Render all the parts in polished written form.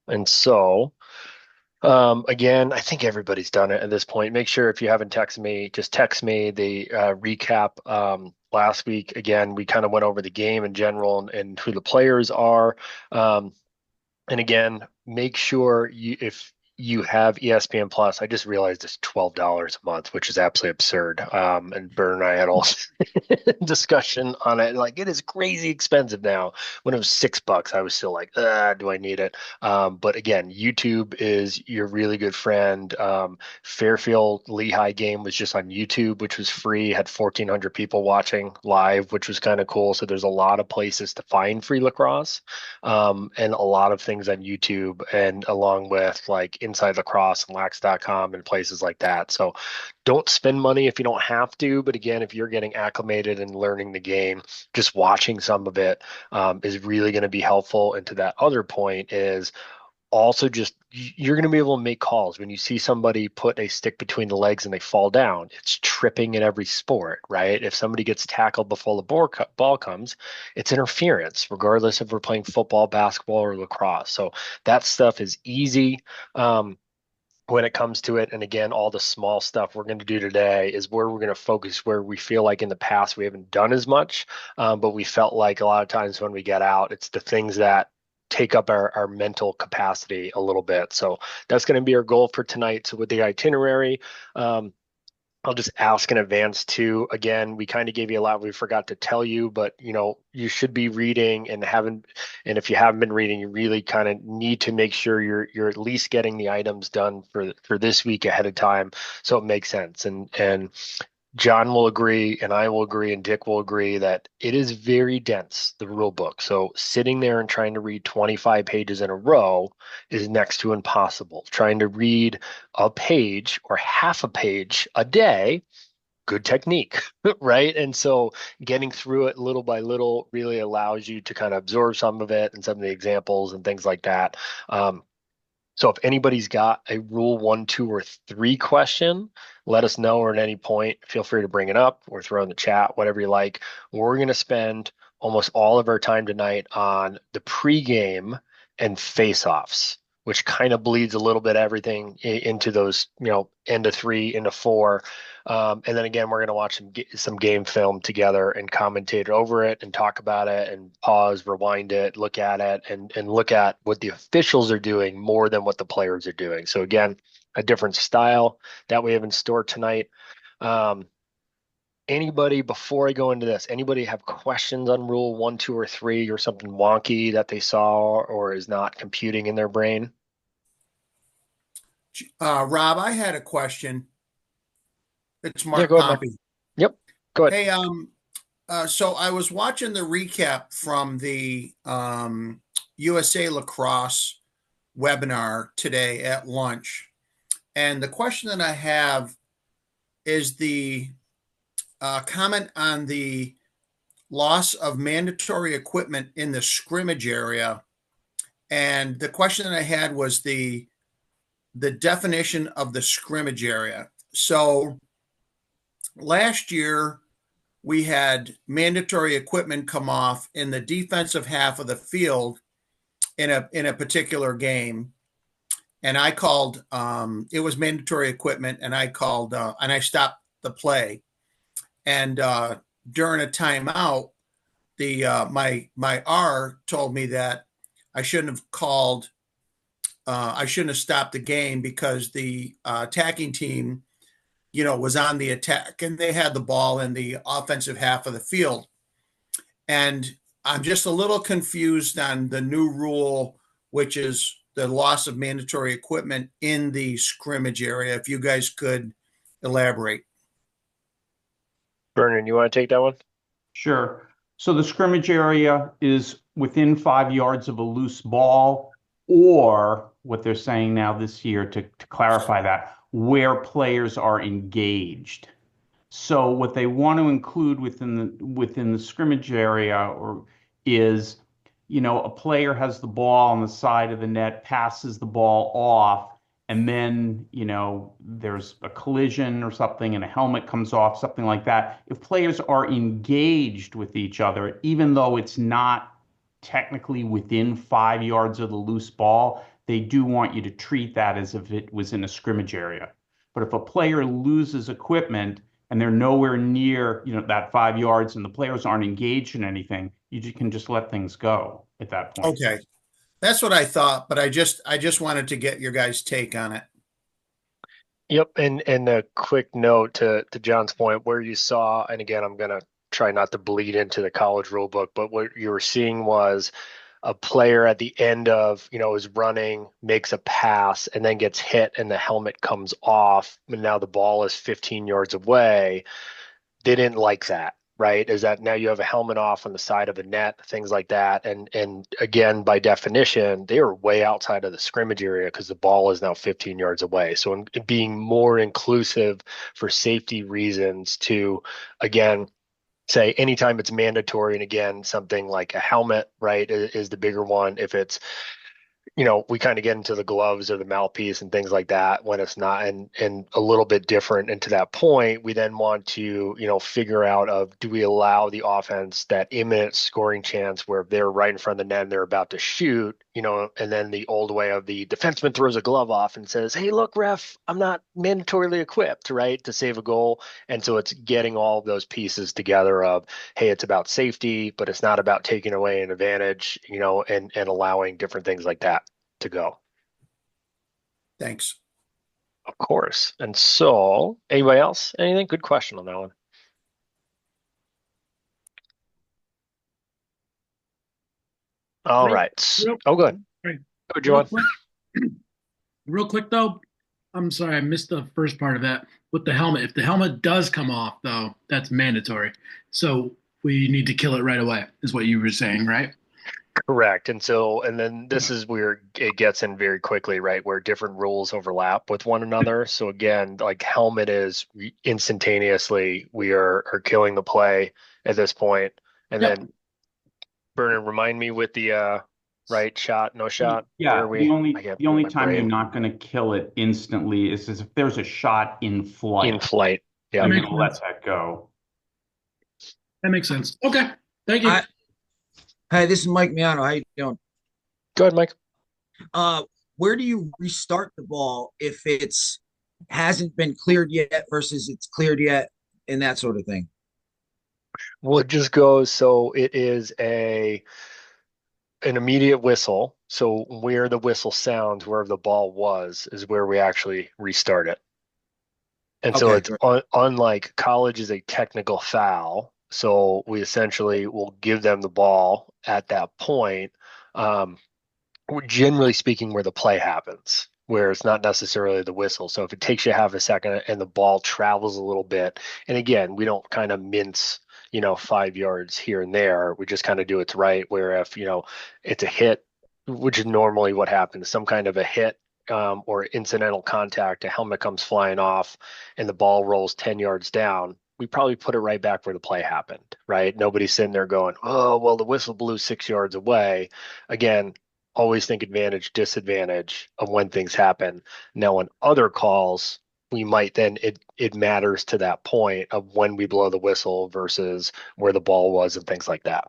And so, again, I think everybody's done it at this point. Make sure if you haven't texted me, just text me the recap. Last week, again, we kind of went over the game in general and who the players are. Um, and again, make sure if you have ESPN Plus, I just realized it's $12 a month, which is absolutely absurd. And Bert and I had all discussion on it. Like it is crazy expensive now. When it was $6, I was still like, do I need it? But again, YouTube is your really good friend. Fairfield Lehigh game was just on YouTube, which was free, had 1,400 people watching live, which was kind of cool. So there's a lot of places to find free lacrosse, and a lot of things on YouTube, and along with like Inside Lacrosse and Lax.com and places like that. So don't spend money if you don't have to. But again, if you're getting acclimated and learning the game, just watching some of it is really going to be helpful. And to that other point is also just you're going to be able to make calls when you see somebody put a stick between the legs and they fall down. It's tripping in every sport, right? If somebody gets tackled before the ball comes, it's interference, regardless if we're playing football, basketball, or lacrosse. So that stuff is easy. When it comes to it. And again, all the small stuff we're going to do today is where we're going to focus, where we feel like in the past we haven't done as much, but we felt like a lot of times when we get out, it's the things that take up our mental capacity a little bit. So that's going to be our goal for tonight. So with the itinerary, um, I'll just ask in advance too. Again, we kind of gave you a lot we forgot to tell you, but you should be reading and if you haven't been reading, you really kind of need to make sure you're at least getting the items done for this week ahead of time so it makes sense. And John will agree, and I will agree, and Dick will agree that it is very dense, the rule book. So sitting there and trying to read 25 pages in a row is next to impossible. Trying to read a page or half a page a day, good technique, right? And so getting through it little by little really allows you to kind of absorb some of it and some of the examples and things like that. So if anybody's got a rule one, two, or three question, let us know, or at any point, feel free to bring it up or throw in the chat, whatever you like. We're going to spend almost all of our time tonight on the pregame and face-offs, which kind of bleeds a little bit everything into those, end of three, into four. And then again, we're going to watch some game film together and commentate over it and talk about it and pause, rewind it, look at it, and look at what the officials are doing more than what the players are doing. So again, a different style that we have in store tonight. Um, Anybody, before I go into this, anybody have questions on rule one, two, or three, or something wonky that they saw or is not computing in their brain? Rob, I had a question. It's Yeah, Mark go ahead, Mike. Pompey. Yep, go ahead. Hey, so I was watching the recap from the USA Lacrosse webinar today at lunch, and the question that I have is the comment on the loss of mandatory equipment in the scrimmage area. And the question that I had was the definition of the scrimmage area. So last year we had mandatory equipment come off in the defensive half of the field in a particular game, and I called. It was mandatory equipment, and I called and I stopped the play. And during a timeout, the my R told me that I shouldn't have called. I shouldn't have stopped the game because the attacking team, was on the attack and they had the ball in the offensive half of the field. And I'm just a little confused on the new rule, which is the loss of mandatory equipment in the scrimmage area. If you guys could elaborate. Vernon, you want to take that one? Sure. So the scrimmage area is within 5 yards of a loose ball, or what they're saying now this year to clarify that, where players are engaged. So what they want to include within the scrimmage area is, a player has the ball on the side of the net, passes the ball off, and then, there's a collision or something and a helmet comes off, something like that. If players are engaged with each other, even though it's not technically within 5 yards of the loose ball, they do want you to treat that as if it was in a scrimmage area. But if a player loses equipment and they're nowhere near, that 5 yards and the players aren't engaged in anything, can just let things go at that point. Okay. That's what I thought, but I just wanted to get your guys' take on it. Yep, and a quick note to John's point, where you saw, and again, I'm gonna try not to bleed into the college rule book, but what you were seeing was a player at the end of, is running, makes a pass, and then gets hit, and the helmet comes off, and now the ball is 15 yards away. They didn't like that, right? Is that now you have a helmet off on the side of the net, things like that. And again, by definition, they are way outside of the scrimmage area because the ball is now 15 yards away. So in being more inclusive for safety reasons to, again, say anytime it's mandatory, and again, something like a helmet, right, is the bigger one. If it's, we kind of get into the gloves or the mouthpiece and things like that when it's not, and a little bit different. And to that point, we then want to, figure out of, do we allow the offense that imminent scoring chance where they're right in front of the net and they're about to shoot, and then the old way of the defenseman throws a glove off and says, hey, look, ref, I'm not mandatorily equipped, right, to save a goal. And so it's getting all of those pieces together of, hey, it's about safety, but it's not about taking away an advantage, and allowing different things like that to go. Thanks. Of course. And so, anybody else? Anything? Good question on that one. All Real, right. real, Oh, good. right. Go, Real John. quick, real quick though. I'm sorry, I missed the first part of that with the helmet. If the helmet does come off, though, that's mandatory. So we need to kill it right away, is what you were saying, right? Correct. And so, and then this is where it gets in very quickly, right? Where different rules overlap with one another. So again, like helmet is instantaneously, we are killing the play at this point. And Yep. then Vernon, remind me with the right shot, no shot. Where are Yeah, the we? I only can't, the only my time you're brain not going to kill it instantly is if there's a shot in in flight. flight. That Yeah. You're makes going to let sense. that go. That makes sense. Okay. Thank you. Hi, hi, this is Mike Miano. How you doing? Go ahead, Mike. Uh, where do you restart the ball if it's hasn't been cleared yet versus it's cleared yet and that sort of thing? Well, it just goes, so it is an immediate whistle. So where the whistle sounds, where the ball was, is where we actually restart it. And so Okay, it's unlike college is a technical foul. So we essentially will give them the ball at that point. Um, Generally speaking, where the play happens, where it's not necessarily the whistle. So if it takes you half a second and the ball travels a little bit, and again, we don't kind of mince, 5 yards here and there. We just kind of do it right. Where if, it's a hit, which is normally what happens, some kind of a hit, or incidental contact, a helmet comes flying off and the ball rolls 10 yards down. We probably put it right back where the play happened, right? Nobody's sitting there going, oh, well, the whistle blew 6 yards away. Again, always think advantage, disadvantage of when things happen. Now, on other calls, we might then it matters to that point of when we blow the whistle versus where the ball was and things like that.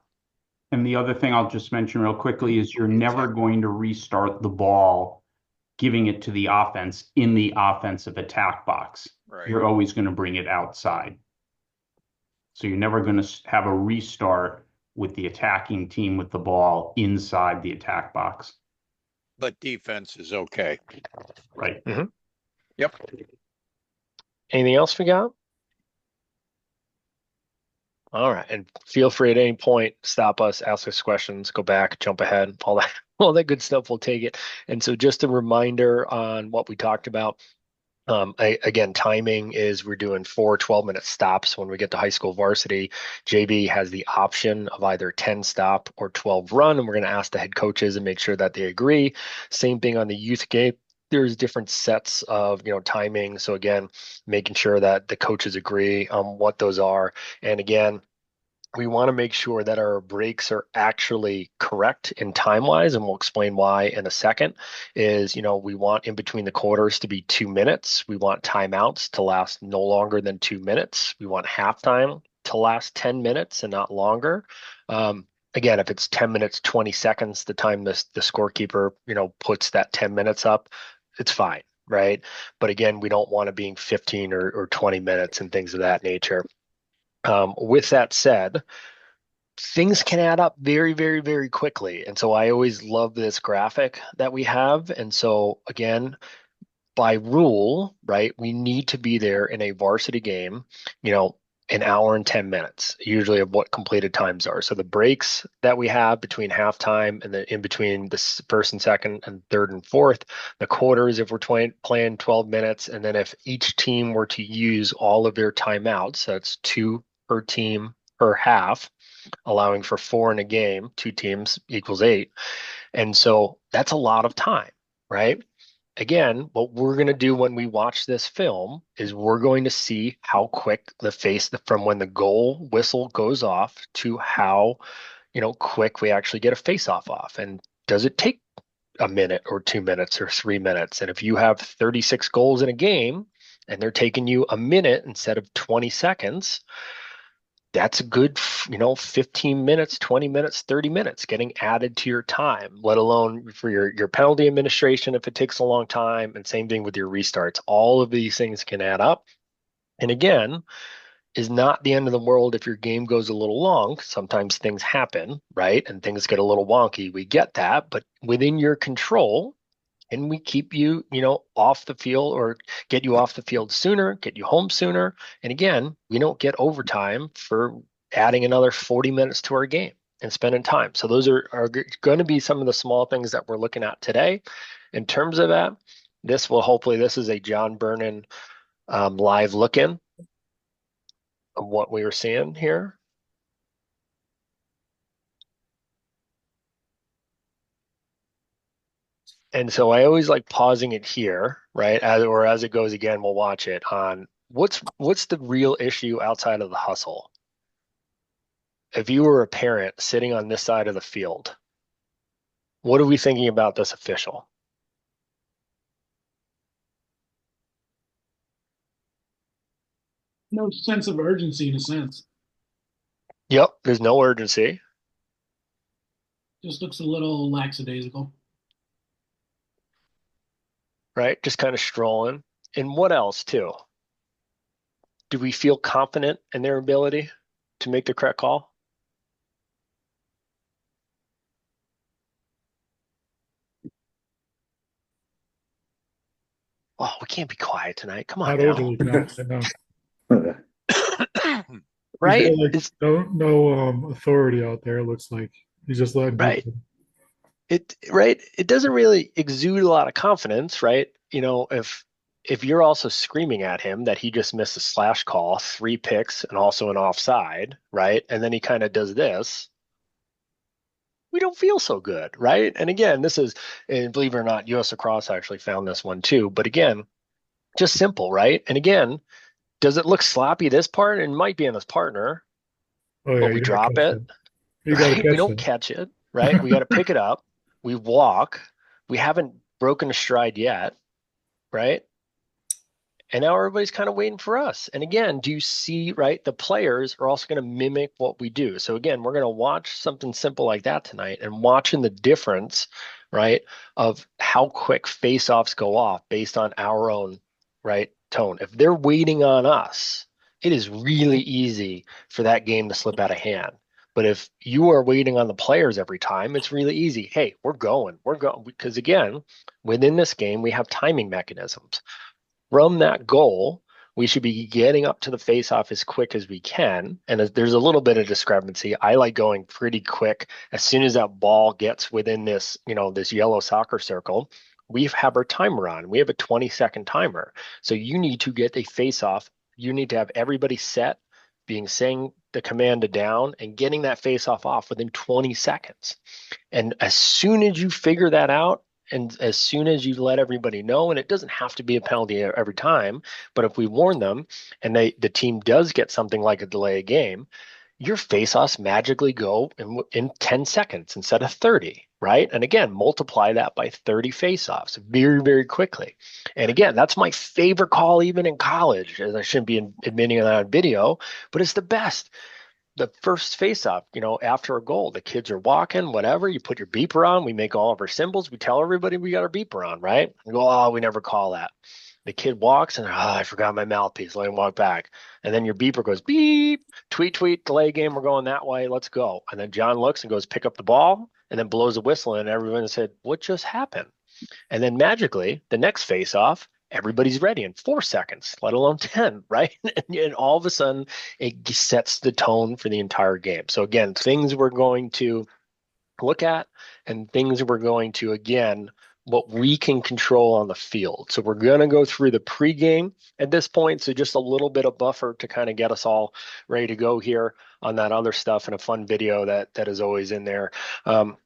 And the other thing I'll just mention real quickly is you're never going to restart the ball giving it to the offense in the offensive attack box. Right. You're always going to bring it outside. So you're never going to have a restart with the attacking team with the ball inside the attack box. But defense is okay. Right. Yep. Anything else we got? All right, and feel free at any point stop us, ask us questions, go back, jump ahead, all that, all that good stuff. We'll take it. And so, just a reminder on what we talked about. Again, timing is we're doing 4 12-minute stops when we get to high school varsity. JV has the option of either 10 stop or 12 run, and we're going to ask the head coaches and make sure that they agree. Same thing on the youth game. There's different sets of timing. So again, making sure that the coaches agree on what those are. And again, we want to make sure that our breaks are actually correct in time wise, and we'll explain why in a second. Is we want in between the quarters to be 2 minutes. We want timeouts to last no longer than 2 minutes. We want halftime to last 10 minutes and not longer. again, if it's 10 minutes, 20 seconds, the time the scorekeeper, puts that 10 minutes up, it's fine, right? But again, we don't want to be 15 or 20 minutes and things of that nature. With that said, things can add up very, very, very quickly. And so I always love this graphic that we have. And so again, by rule, right, we need to be there in a varsity game, an hour and 10 minutes, usually of what completed times are. So the breaks that we have between halftime and in between the first and second and third and fourth, the quarters, if we're playing 12 minutes, and then if each team were to use all of their timeouts, that's 2 per team per half, allowing for 4 in a game, 2 teams equals 8. And so that's a lot of time, right? Again, what we're going to do when we watch this film is we're going to see how quick from when the goal whistle goes off to how, quick we actually get a face off. And does it take a minute or 2 minutes or 3 minutes? And if you have 36 goals in a game and they're taking you a minute instead of 20 seconds, that's a good, 15 minutes, 20 minutes, 30 minutes getting added to your time, let alone for your penalty administration if it takes a long time, and same thing with your restarts. All of these things can add up. And again, is not the end of the world if your game goes a little long. Sometimes things happen, right? And things get a little wonky. We get that, but within your control, and we keep you, off the field or get you off the field sooner, get you home sooner. And again, we don't get overtime for adding another 40 minutes to our game and spending time. So those are going to be some of the small things that we're looking at today. In terms of that, this is a John Vernon live look-in of what we were seeing here. And so I always like pausing it here, right? As it goes again, we'll watch it on what's the real issue outside of the hustle. If you were a parent sitting on this side of the field, what are we thinking about this official? No sense of urgency in a sense. Yep, there's no urgency. Just looks a little lackadaisical. Right? Just kind of strolling. And what else too? Do we feel confident in their ability to make the correct call? Oh, we can't be quiet tonight. Come on Not now. overly confident, no. Right? He's got like no authority out there, it looks like. He's just letting Right. people. It doesn't really exude a lot of confidence, right? If you're also screaming at him that he just missed a slash call, 3 picks, and also an offside, right? And then he kind of does this, we don't feel so good, right? And again, and believe it or not, US Lacrosse actually found this one too. But again, just simple, right? And again, does it look sloppy this part? It might be in his partner, Oh yeah, but we you gotta drop catch it, it. You gotta right? We catch don't it. catch it, right? We got to pick it up. We walk. We haven't broken a stride yet, right? And now everybody's kind of waiting for us. And again, do you see, right? The players are also going to mimic what we do. So again, we're going to watch something simple like that tonight and watching the difference, right, of how quick face-offs go off based on our own, right, tone. If they're waiting on us, it is really easy for that game to slip out of hand. But if you are waiting on the players every time, it's really easy. Hey, we're going. Because again, within this game, we have timing mechanisms. From that goal, we should be getting up to the face-off as quick as we can. And there's a little bit of discrepancy. I like going pretty quick. As soon as that ball gets within this, this yellow soccer circle, we have our timer on. We have a 20-second timer. So you need to get a face-off. You need to have everybody set, saying the command to down and getting that face-off off within 20 seconds. And as soon as you figure that out, and as soon as you let everybody know, and it doesn't have to be a penalty every time, but if we warn them and the team does get something like a delay of game, your face-offs magically go in 10 seconds instead of 30, right? And again, multiply that by 30 face-offs very, very quickly. And again, that's my favorite call even in college, as I shouldn't be admitting that on video, but it's the best. the first face-off, after a goal, the kids are walking, whatever. You put your beeper on. We make all of our symbols. We tell everybody we got our beeper on, right? We go, oh, we never call that. The kid walks and I forgot my mouthpiece. Let him walk back. And then your beeper goes beep, tweet, tweet, delay game. We're going that way. Let's go. And then John looks and goes, pick up the ball and then blows a whistle. And everyone said, what just happened? And then magically, the next face off, everybody's ready in 4 seconds, let alone 10, right? And all of a sudden, it sets the tone for the entire game. So, again, things we're going to look at and things we're going to, again, what we can control on the field. So we're going to go through the pregame at this point. So just a little bit of buffer to kind of get us all ready to go here on that other stuff and a fun video that is always in there.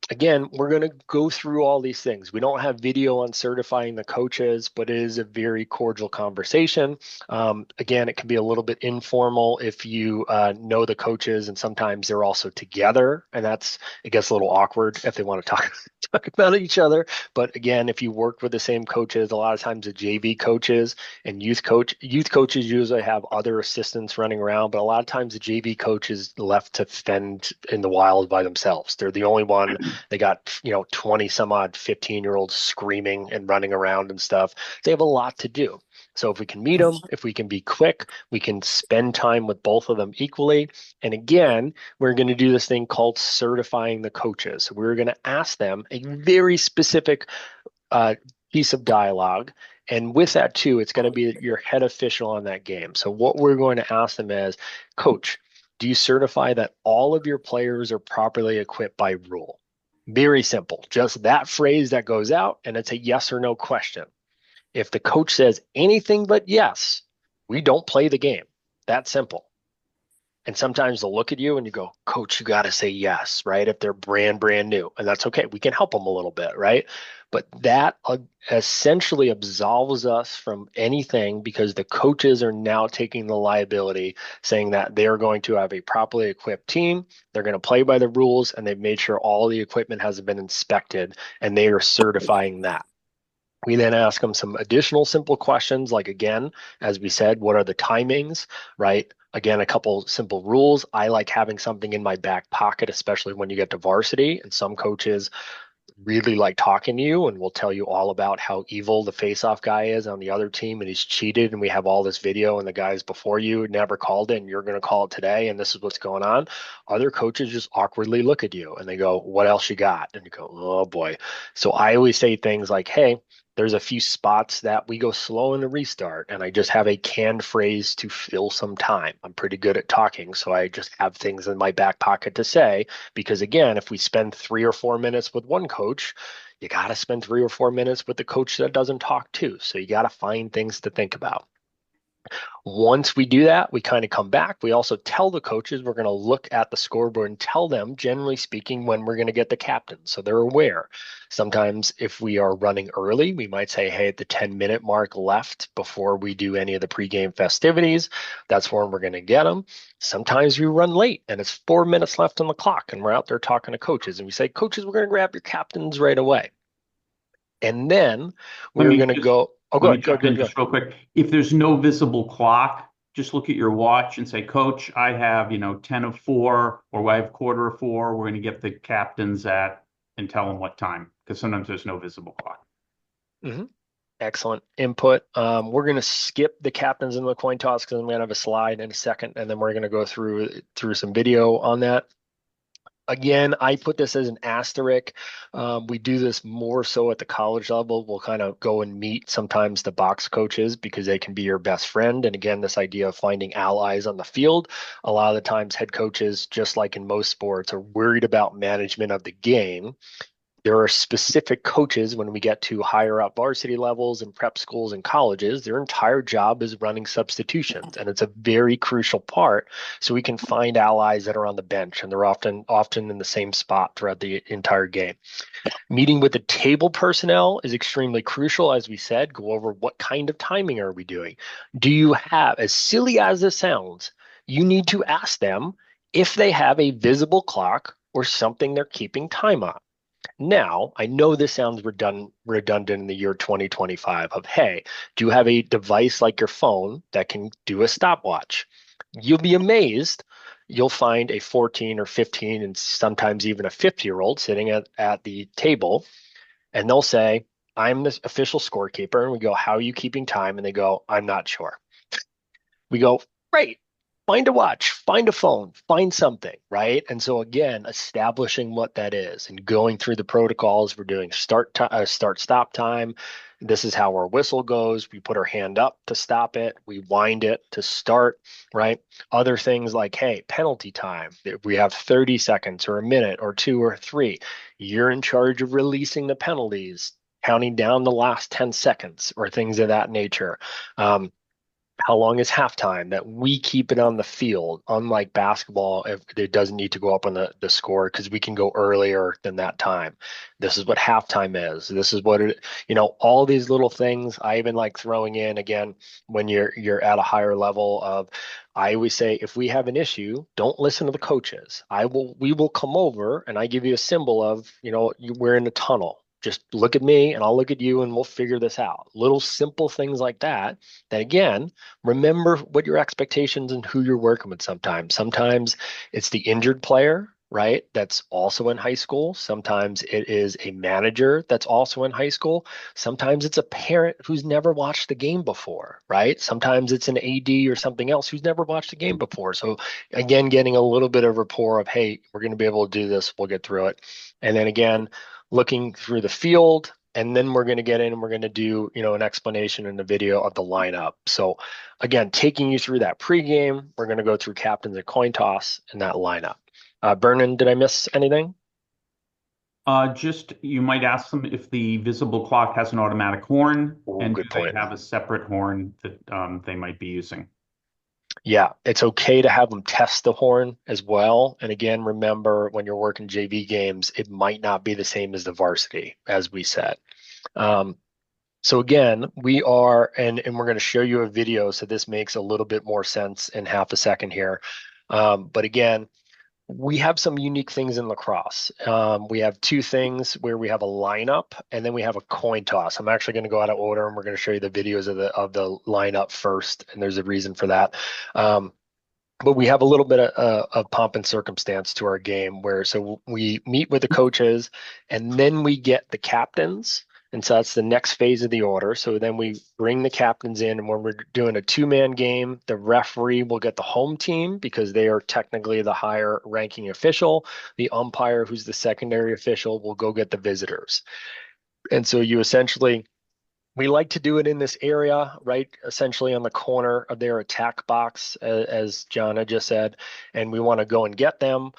Again, we're going to go through all these things. We don't have video on certifying the coaches, but it is a very cordial conversation. Again, it can be a little bit informal if you know the coaches, and sometimes they're also together, and it gets a little awkward if they want to talk about each other. But again, if you work with the same coaches, a lot of times the JV coaches and youth coaches usually have other assistants running around, but a lot of times the JV coach is left to fend in the wild by themselves. They're the only one. They got 20 some odd 15-year-olds screaming and running around and stuff. They have a lot to do. So if we can meet them, if we can be quick, we can spend time with both of them equally. And again, we're going to do this thing called certifying the coaches. So we're going to ask them a very specific piece of dialogue. And with that too, it's going to be your head official on that game. So what we're going to ask them is, Coach, do you certify that all of your players are properly equipped by rule? Very simple. Just that phrase that goes out, and it's a yes or no question. If the coach says anything but yes, we don't play the game. That simple. And sometimes they'll look at you and you go, Coach, you got to say yes, right? If they're brand new. And that's okay. We can help them a little bit, right? But that essentially absolves us from anything, because the coaches are now taking the liability, saying that they're going to have a properly equipped team. They're going to play by the rules, and they've made sure all the equipment has been inspected, and they are certifying that. We then ask them some additional simple questions, like, again, as we said, what are the timings, right? Again, a couple simple rules. I like having something in my back pocket, especially when you get to varsity. And some coaches really like talking to you and will tell you all about how evil the face-off guy is on the other team, and he's cheated, and we have all this video, and the guys before you never called it, and you're going to call it today, and this is what's going on. Other coaches just awkwardly look at you and they go, what else you got? And you go, oh boy. So I always say things like, hey, there's a few spots that we go slow in the restart, and I just have a canned phrase to fill some time. I'm pretty good at talking, so I just have things in my back pocket to say, because again, if we spend 3 or 4 minutes with one coach, you got to spend 3 or 4 minutes with the coach that doesn't talk too. So you got to find things to think about. Once we do that, we kind of come back. We also tell the coaches we're going to look at the scoreboard and tell them, generally speaking, when we're going to get the captain, so they're aware. Sometimes if we are running early, we might say, hey, at the 10-minute mark left before we do any of the pregame festivities, that's when we're going to get them. Sometimes we run late and it's 4 minutes left on the clock and we're out there talking to coaches and we say, coaches, we're going to grab your captains right away. And then we're going to go. Oh, go ahead. Just real quick. If there's no visible clock, just look at your watch and say, Coach, I have 10 of 4, or I have quarter of 4. We're going to get the captains at, and tell them what time, because sometimes there's no visible clock. Mm-hmm. Excellent input. We're going to skip the captains and the coin toss because I'm going to have a slide in a second, and then we're going to go through some video on that. Again, I put this as an asterisk. We do this more so at the college level. We'll kind of go and meet sometimes the box coaches because they can be your best friend. And again, this idea of finding allies on the field, a lot of the times head coaches, just like in most sports, are worried about management of the game. There are specific coaches when we get to higher up varsity levels and prep schools and colleges, their entire job is running substitutions. And it's a very crucial part. So we can find allies that are on the bench, and they're often in the same spot throughout the entire game. Meeting with the table personnel is extremely crucial. As we said, go over what kind of timing are we doing? Do you have, as silly as this sounds, you need to ask them if they have a visible clock or something they're keeping time on. Now, I know this sounds redundant in the year 2025 of, hey, do you have a device like your phone that can do a stopwatch? You'll be amazed. you'll find a 14 or 15 and sometimes even a 50-year-old sitting at the table, and they'll say, I'm the official scorekeeper. And we go, how are you keeping time? And they go, I'm not sure. We go, great. Find a watch, find a phone, find something, right? And so again, establishing what that is and going through the protocols. We're doing start stop time. This is how our whistle goes. We put our hand up to stop it. We wind it to start, right? Other things like, hey, penalty time. If we have 30 seconds or a minute or two or three, you're in charge of releasing the penalties, counting down the last 10 seconds or things of that nature. How long is halftime? That we keep it on the field, unlike basketball, if it doesn't need to go up on the score because we can go earlier than that time. This is what halftime is. This is what all these little things. I even like throwing in again when you're at a higher level of. I always say if we have an issue, don't listen to the coaches. We will come over and I give you a symbol of, we're in a tunnel. Just look at me and I'll look at you and we'll figure this out. Little simple things like that again, remember what your expectations and who you're working with sometimes. Sometimes it's the injured player, right? That's also in high school. Sometimes it is a manager that's also in high school. Sometimes it's a parent who's never watched the game before, right? Sometimes it's an AD or something else who's never watched the game before. So again, getting a little bit of rapport of, hey, we're going to be able to do this. We'll get through it. And then again, looking through the field, and then we're going to get in and we're going to do, an explanation in the video of the lineup. So again, taking you through that pregame, we're going to go through captains and coin toss in that lineup. Vernon, did I miss anything? Just you might ask them if the visible clock has an automatic horn, and do Good they point. have a separate horn that they might be using? Yeah, it's okay to have them test the horn as well. And again, remember when you're working JV games, it might not be the same as the varsity, as we said. So again, we are, and we're going to show you a video, so this makes a little bit more sense in half a second here. But again, we have some unique things in lacrosse. We have two things where we have a lineup and then we have a coin toss. I'm actually going to go out of order and we're going to show you the videos of the lineup first, and there's a reason for that. But we have a little bit of pomp and circumstance to our game so we meet with the coaches and then we get the captains. And so that's the next phase of the order. So then we bring the captains in, and when we're doing a two-man game, the referee will get the home team because they are technically the higher ranking official. The umpire, who's the secondary official, will go get the visitors. And so we like to do it in this area, right? Essentially on the corner of their attack box, as John had just said, and we want to go and get them.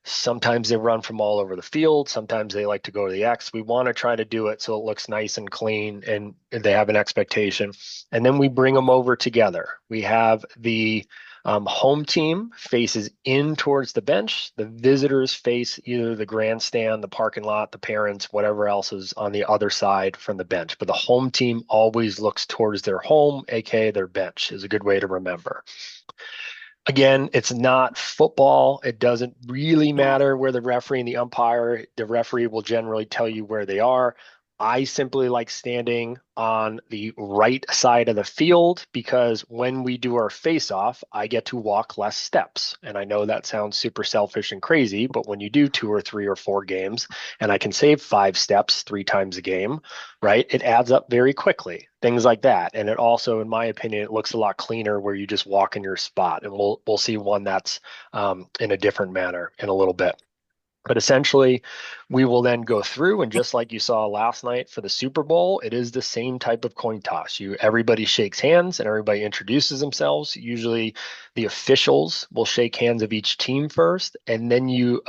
Sometimes they run from all over the field. Sometimes they like to go to the X. We want to try to do it so it looks nice and clean and they have an expectation. And then we bring them over together. We have the home team faces in towards the bench. The visitors face either the grandstand, the parking lot, the parents, whatever else is on the other side from the bench. But the home team always looks towards their home, aka their bench, is a good way to remember. Again, it's not football. It doesn't really matter where the referee and the referee will generally tell you where they are. I simply like standing on the right side of the field because when we do our face-off, I get to walk less steps. And I know that sounds super selfish and crazy, but when you do 2 or 3 or 4 games and I can save 5 steps 3 times a game, right? It adds up very quickly, things like that. And it also, in my opinion, it looks a lot cleaner where you just walk in your spot. And we'll see one that's in a different manner in a little bit. But essentially, we will then go through, and just like you saw last night for the Super Bowl, it is the same type of coin toss. Everybody shakes hands and everybody introduces themselves. Usually, the officials will shake hands of each team first, and then you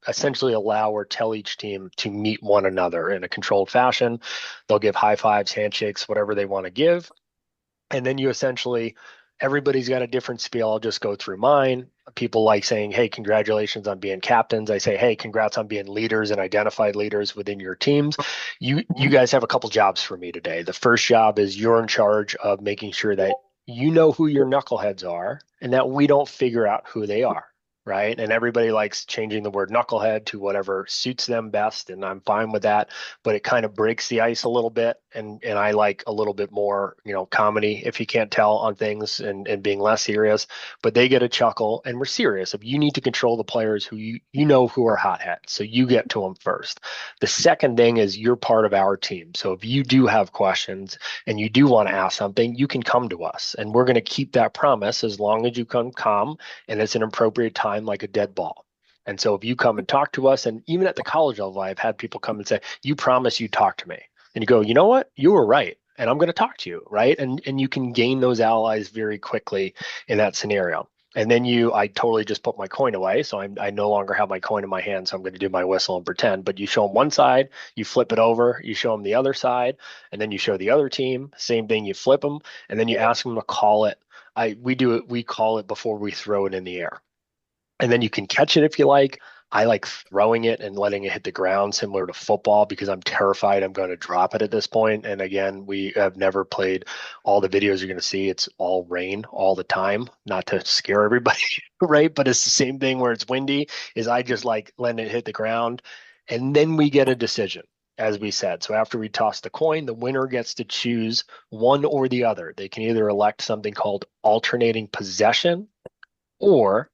essentially allow or tell each team to meet one another in a controlled fashion. They'll give high fives, handshakes, whatever they want to give, and then you essentially everybody's got a different spiel. I'll just go through mine. People like saying, hey, congratulations on being captains. I say, hey, congrats on being leaders and identified leaders within your teams. You guys have a couple jobs for me today. The first job is you're in charge of making sure that you know who your knuckleheads are and that we don't figure out who they are, right? And everybody likes changing the word knucklehead to whatever suits them best, and I'm fine with that. But it kind of breaks the ice a little bit, and I like a little bit more, comedy if you can't tell on things, and being less serious. But they get a chuckle, and we're serious. If you need to control the players who you know who are hotheads, so you get to them first. The second thing is you're part of our team. So if you do have questions and you do want to ask something, you can come to us, and we're going to keep that promise as long as you come calm and it's an appropriate time, like a dead ball. And so if you come and talk to us, and even at the college level, I've had people come and say, "You promise you talk to me." And you go, "You know what? You were right. And I'm going to talk to you." Right. And you can gain those allies very quickly in that scenario. And then I totally just put my coin away. So I no longer have my coin in my hand. So I'm going to do my whistle and pretend. But you show them one side, you flip it over, you show them the other side, and then you show the other team. Same thing, you flip them, and then you ask them to call it. We call it before we throw it in the air. And then you can catch it if you like. I like throwing it and letting it hit the ground, similar to football, because I'm terrified I'm going to drop it at this point. And again, we have never played all the videos you're going to see. It's all rain all the time, not to scare everybody, right? But it's the same thing where it's windy, is I just like letting it hit the ground. And then we get a decision, as we said. So after we toss the coin, the winner gets to choose one or the other. They can either elect something called alternating possession, or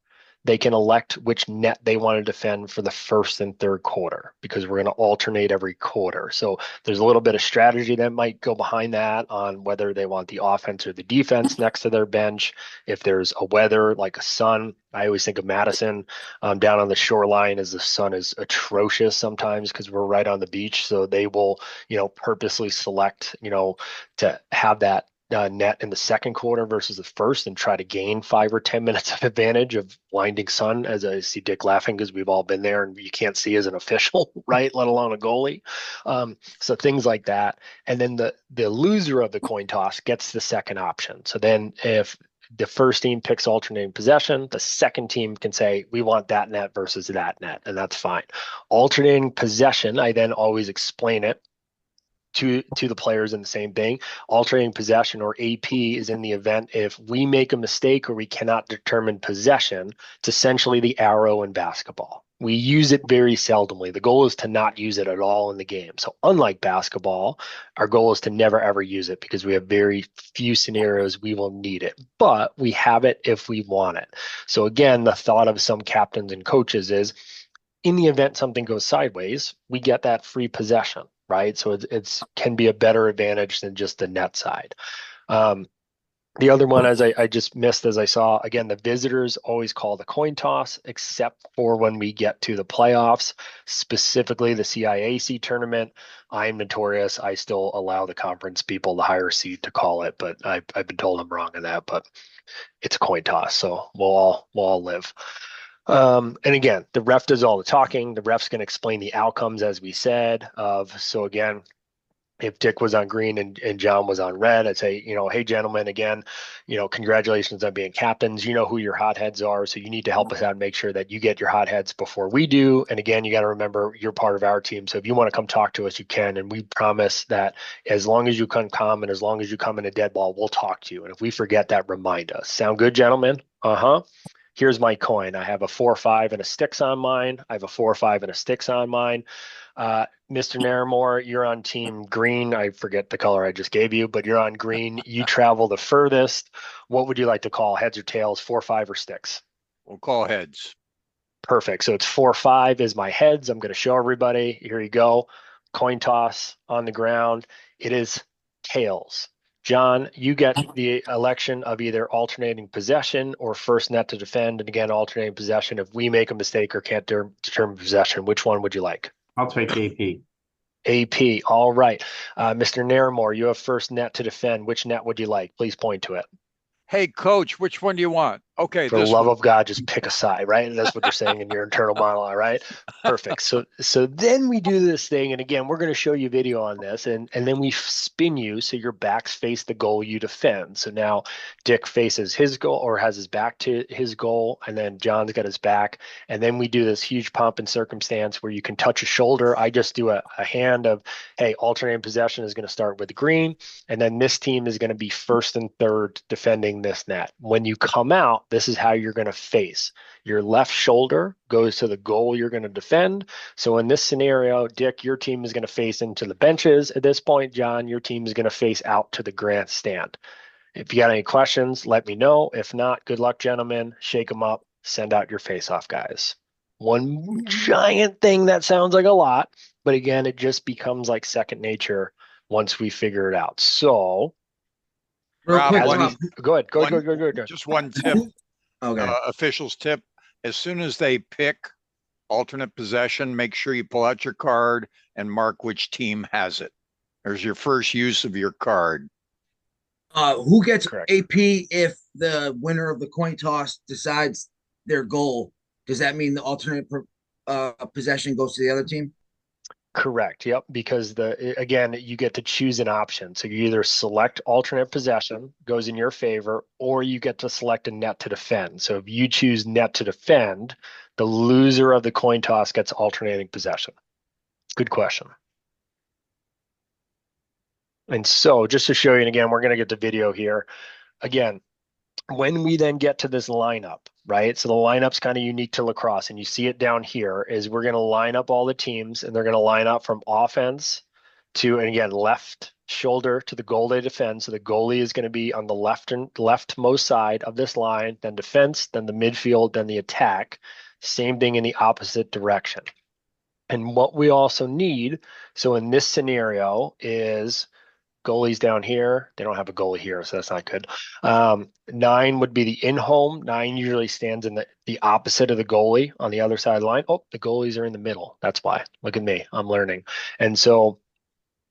they can elect which net they want to defend for the first and third quarter, because we're going to alternate every quarter. So there's a little bit of strategy that might go behind that, on whether they want the offense or the defense next to their bench. If there's a weather like a sun, I always think of Madison down on the shoreline, as the sun is atrocious sometimes because we're right on the beach. So they will, purposely select, to have that net in the second quarter versus the first, and try to gain 5 or 10 minutes of advantage of blinding sun. As I see Dick laughing, because we've all been there and you can't see as an official, right? Let alone a goalie. So things like that. And then the loser of the coin toss gets the second option. So then if the first team picks alternating possession, the second team can say, "We want that net versus that net," and that's fine. Alternating possession, I then always explain it to the players in the same thing. Alternating possession, or AP, is in the event if we make a mistake or we cannot determine possession. It's essentially the arrow in basketball. We use it very seldomly. The goal is to not use it at all in the game. So unlike basketball, our goal is to never ever use it, because we have very few scenarios we will need it, but we have it if we want it. So again, the thought of some captains and coaches is, in the event something goes sideways, we get that free possession, right? So it's can be a better advantage than just the net side. The other one, as I just missed, as I saw, again, the visitors always call the coin toss, except for when we get to the playoffs, specifically the CIAC tournament. I'm notorious. I still allow the conference people, the higher seed, to call it, but I've been told I'm wrong in that. But it's a coin toss, so we'll all live. And again, the ref does all the talking. The ref's going to explain the outcomes, as we said. So again, if Dick was on green and John was on red, I'd say, "Hey, gentlemen, again, congratulations on being captains. You know who your hotheads are, so you need to help us out and make sure that you get your hotheads before we do. And again, you got to remember, you're part of our team. So if you want to come talk to us, you can. And we promise that as long as you come calm and as long as you come in a dead ball, we'll talk to you. And if we forget that, remind us. Sound good, gentlemen?" Uh-huh. Here's my coin. I have a 4-5 and a sticks on mine. I have a 4-5 and a sticks on mine. Mr. Naramore, you're on team green. I forget the color I just gave you, but you're on green. You travel the furthest. What would you like to call? Heads or tails, 4-5 or sticks? We'll call heads. Perfect. So it's 4-5 is my heads. I'm going to show everybody. Here you go. Coin toss on the ground. It is tails. John, you get the election of either alternating possession or first net to defend. And again, alternating possession if we make a mistake or can't determine possession. Which one would you like? I'll take AP. AP. All right. Mr. Naramore, you have first net to defend. Which net would you like? Please point to it. Hey, coach, which one do you want? Okay, For the this love one. of God, just pick a side, right? And that's what you're saying in your internal monologue, right? Perfect. So then we do this thing, and again, we're going to show you video on this, and then we spin you so your backs face the goal you defend. So now Dick faces his goal, or has his back to his goal, and then John's got his back, and then we do this huge pomp and circumstance where you can touch a shoulder. I just do a hand of, hey, alternating possession is going to start with green, and then this team is going to be first and third defending this net. When you come out, out. This is how you're going to face. Your left shoulder goes to the goal you're going to defend. So in this scenario, Dick, your team is going to face into the benches. At this point, John, your team is going to face out to the grandstand. If you got any questions, let me know. If not, good luck, gentlemen. Shake them up. Send out your face-off guys. One giant thing that sounds like a lot, but again, it just becomes like second nature once we figure it out. So, Real Rob, quick, as Rob, we go ahead, go. just one tip, okay. officials tip. As soon as they pick alternate possession, make sure you pull out your card and mark which team has it. There's your first use of your card. Who gets Correct. AP if the winner of the coin toss decides their goal? Does that mean the alternate possession goes to the other team? Correct. Yep. Because again, you get to choose an option. So you either select alternate possession, goes in your favor, or you get to select a net to defend. So if you choose net to defend, the loser of the coin toss gets alternating possession. Good question. And so just to show you, and again, we're going to get the video here. Again, when we then get to this lineup, right? So the lineup's kind of unique to lacrosse, and you see it down here, is we're going to line up all the teams, and they're going to line up from offense to, and again, left shoulder to the goal they defend. So the goalie is going to be on the leftmost side of this line, then defense, then the midfield, then the attack. Same thing in the opposite direction. And what we also need, so in this scenario, is goalies down here. They don't have a goalie here, so that's not good. 9 would be the in-home. 9 usually stands in the opposite of the goalie on the other side of the line. Oh, the goalies are in the middle. That's why. Look at me. I'm learning. And so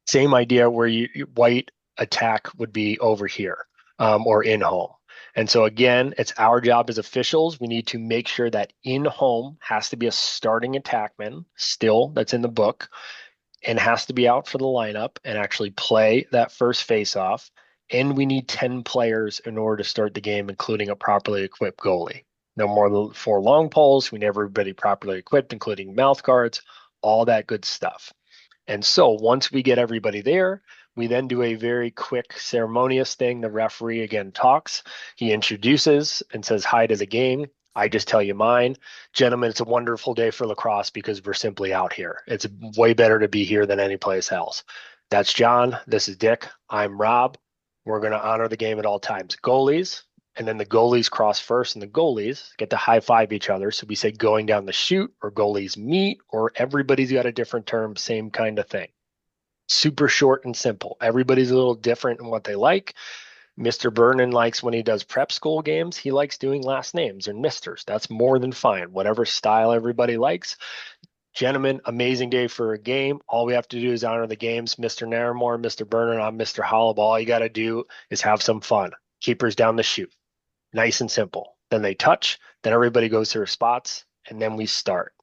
same idea where white attack would be over here or in-home. And so again, it's our job as officials. We need to make sure that in-home has to be a starting attackman still that's in the book, and has to be out for the lineup and actually play that first face-off. And we need 10 players in order to start the game, including a properly equipped goalie. No more than 4 long poles. We need everybody properly equipped, including mouth guards, all that good stuff. And so once we get everybody there, we then do a very quick ceremonious thing. The referee again talks. He introduces and says hi to the game. I just tell you mine. Gentlemen, it's a wonderful day for lacrosse because we're simply out here. It's way better to be here than any place else. That's John. This is Dick. I'm Rob. We're going to honor the game at all times. Goalies, and then the goalies cross first, and the goalies get to high five each other. So we say going down the chute, or goalies meet, or everybody's got a different term, same kind of thing. Super short and simple. Everybody's a little different in what they like. Mr. Vernon likes when he does prep school games, he likes doing last names or misters. That's more than fine. Whatever style everybody likes. Gentlemen, amazing day for a game. All we have to do is honor the games. Mr. Naramore, Mr. Vernon, I'm Mr. Hollab. All you got to do is have some fun. Keepers down the chute. Nice and simple. Then they touch, then everybody goes to their spots, and then we start.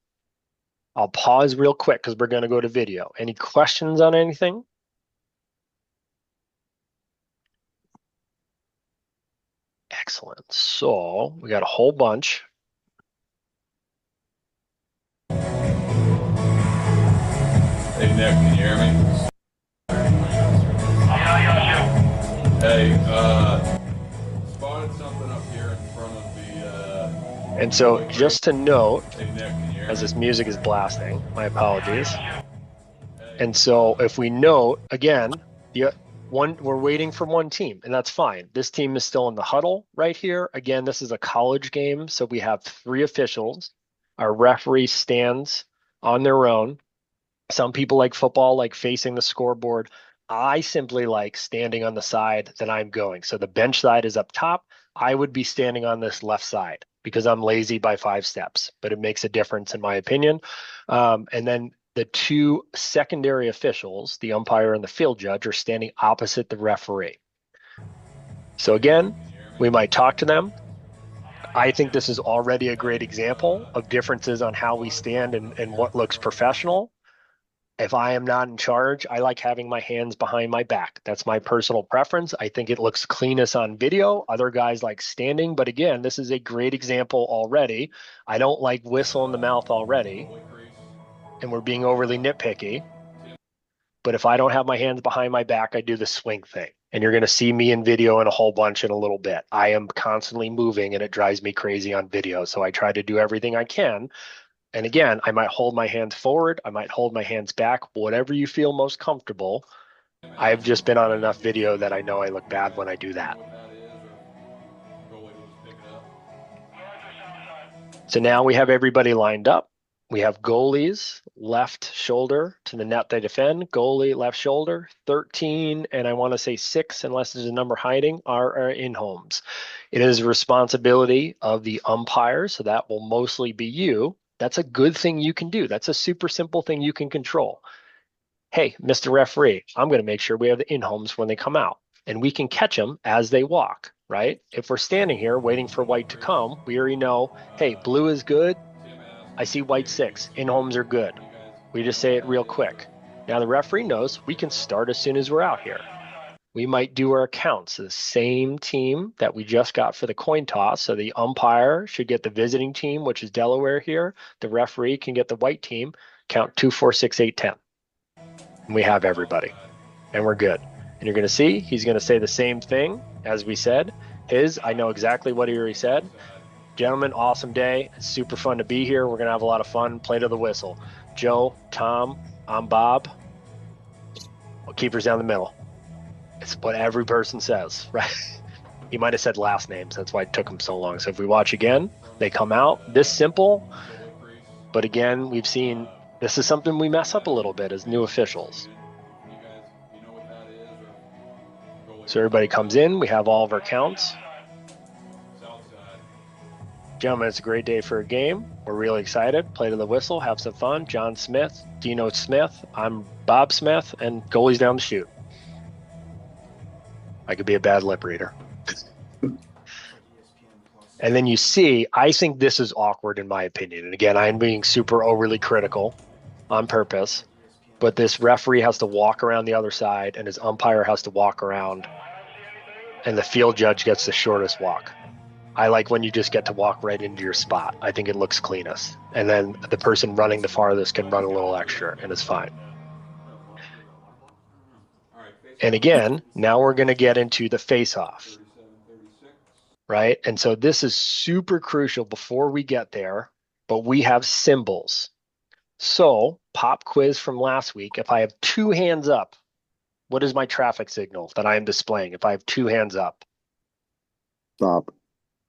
I'll pause real quick because we're going to go to video. Any questions on anything? Excellent. So we got a whole bunch. Hey Nick, can you hear me? Hey, spotted something up here in front of the And so just to note, Hey Nick, can you hear as me? this music is blasting, my apologies. And so if we note, again, we're waiting for one team, and that's fine. This team is still in the huddle right here. Again, this is a college game, so we have 3 officials. Our referee stands on their own. Some people like football, like facing the scoreboard. I simply like standing on the side that I'm going. So the bench side is up top. I would be standing on this left side because I'm lazy by 5 steps, but it makes a difference in my opinion. And then the 2 secondary officials, the umpire and the field judge, are standing opposite the referee. So again, we might talk to them. I think this is already a great example of differences on how we stand and what looks professional. If I am not in charge, I like having my hands behind my back. That's my personal preference. I think it looks cleanest on video. Other guys like standing, but again, this is a great example already. I don't like whistle in the mouth already, and we're being overly nitpicky. But if I don't have my hands behind my back, I do the swing thing. And you're going to see me in video in a whole bunch in a little bit. I am constantly moving and it drives me crazy on video. So I try to do everything I can. And again, I might hold my hands forward. I might hold my hands back, whatever you feel most comfortable. I've just been on enough video that I know I look bad when I do that. So now we have everybody lined up. We have goalies, left shoulder to the net they defend, goalie, left shoulder, 13, and I want to say 6, unless there's a number hiding, are in homes. It is a responsibility of the umpire, so that will mostly be you. That's a good thing you can do. That's a super simple thing you can control. Hey, Mr. Referee, I'm going to make sure we have the in homes when they come out, and we can catch them as they walk, right? If we're standing here waiting for white to come, we already know, hey, blue is good. I see white 6. In homes are good. We just say it real quick. Now the referee knows we can start as soon as we're out here. We might do our counts. The same team that we just got for the coin toss. So the umpire should get the visiting team, which is Delaware here. The referee can get the white team. Count 2, 4, 6, 8, 10. And we have everybody. And we're good. And you're going to see he's going to say the same thing as we said. I know exactly what he already said. Gentlemen, awesome day. It's super fun to be here. We're going to have a lot of fun. Play to the whistle. Joe, Tom, I'm Bob. Keepers down the middle. It's what every person says, right? He might have said last names. That's why it took him so long. So if we watch again, they come out this simple. But again, we've seen this is something we mess up a little bit as new officials. So everybody comes in. We have all of our counts. Gentlemen, it's a great day for a game. We're really excited. Play to the whistle, have some fun. John Smith, Dino Smith, I'm Bob Smith, and goalies down the chute. I could be a bad lip reader. And then you see, I think this is awkward in my opinion. And again, I'm being super overly critical on purpose. But this referee has to walk around the other side, and his umpire has to walk around, and the field judge gets the shortest walk. I like when you just get to walk right into your spot. I think it looks cleanest. And then the person running the farthest can run a little extra, and it's fine. And again, now we're going to get into the face-off, right? And so this is super crucial before we get there, but we have symbols. So pop quiz from last week. If I have 2 hands up, what is my traffic signal that I am displaying if I have 2 hands up? Stop.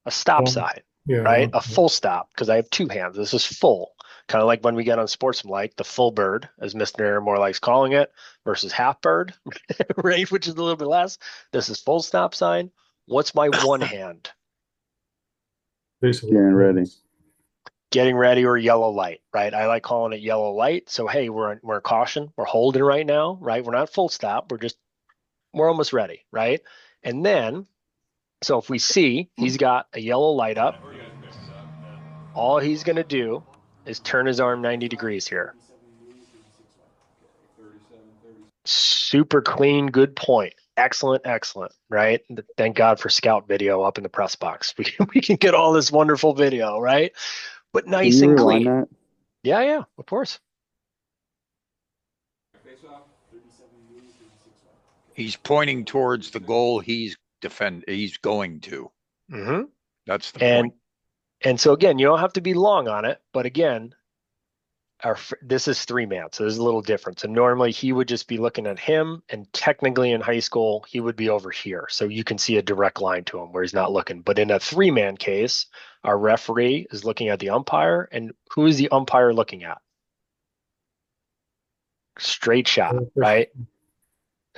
A stop sign, right? A full stop, because I have 2 hands. This is full. Kind of like when we get on Sportsmanlike, the full bird, as Mr. Aramore likes calling it, versus half bird, right? Which is a little bit less. This is full stop sign. What's my one hand? Getting ready. Getting ready or yellow light, right? I like calling it yellow light. So, hey, we're caution. We're holding right now, right? We're not full stop. We're almost ready, right? And then, so if we see he's got a yellow light up, all he's going to do is turn his arm 90 degrees here. Super clean, good point. Excellent, right? Thank God for Scout video up in the press box. We can get all this wonderful video, right? But nice and clean. That? Yeah, of course. He's pointing towards the goal he's going to. Mm-hmm. That's the point. And so again, you don't have to be long on it, but again, this is 3-man, so there's a little difference. And normally he would just be looking at him, and technically in high school he would be over here, so you can see a direct line to him where he's not looking. But in a 3-man case, our referee is looking at the umpire, and who is the umpire looking at? Straight shot, right?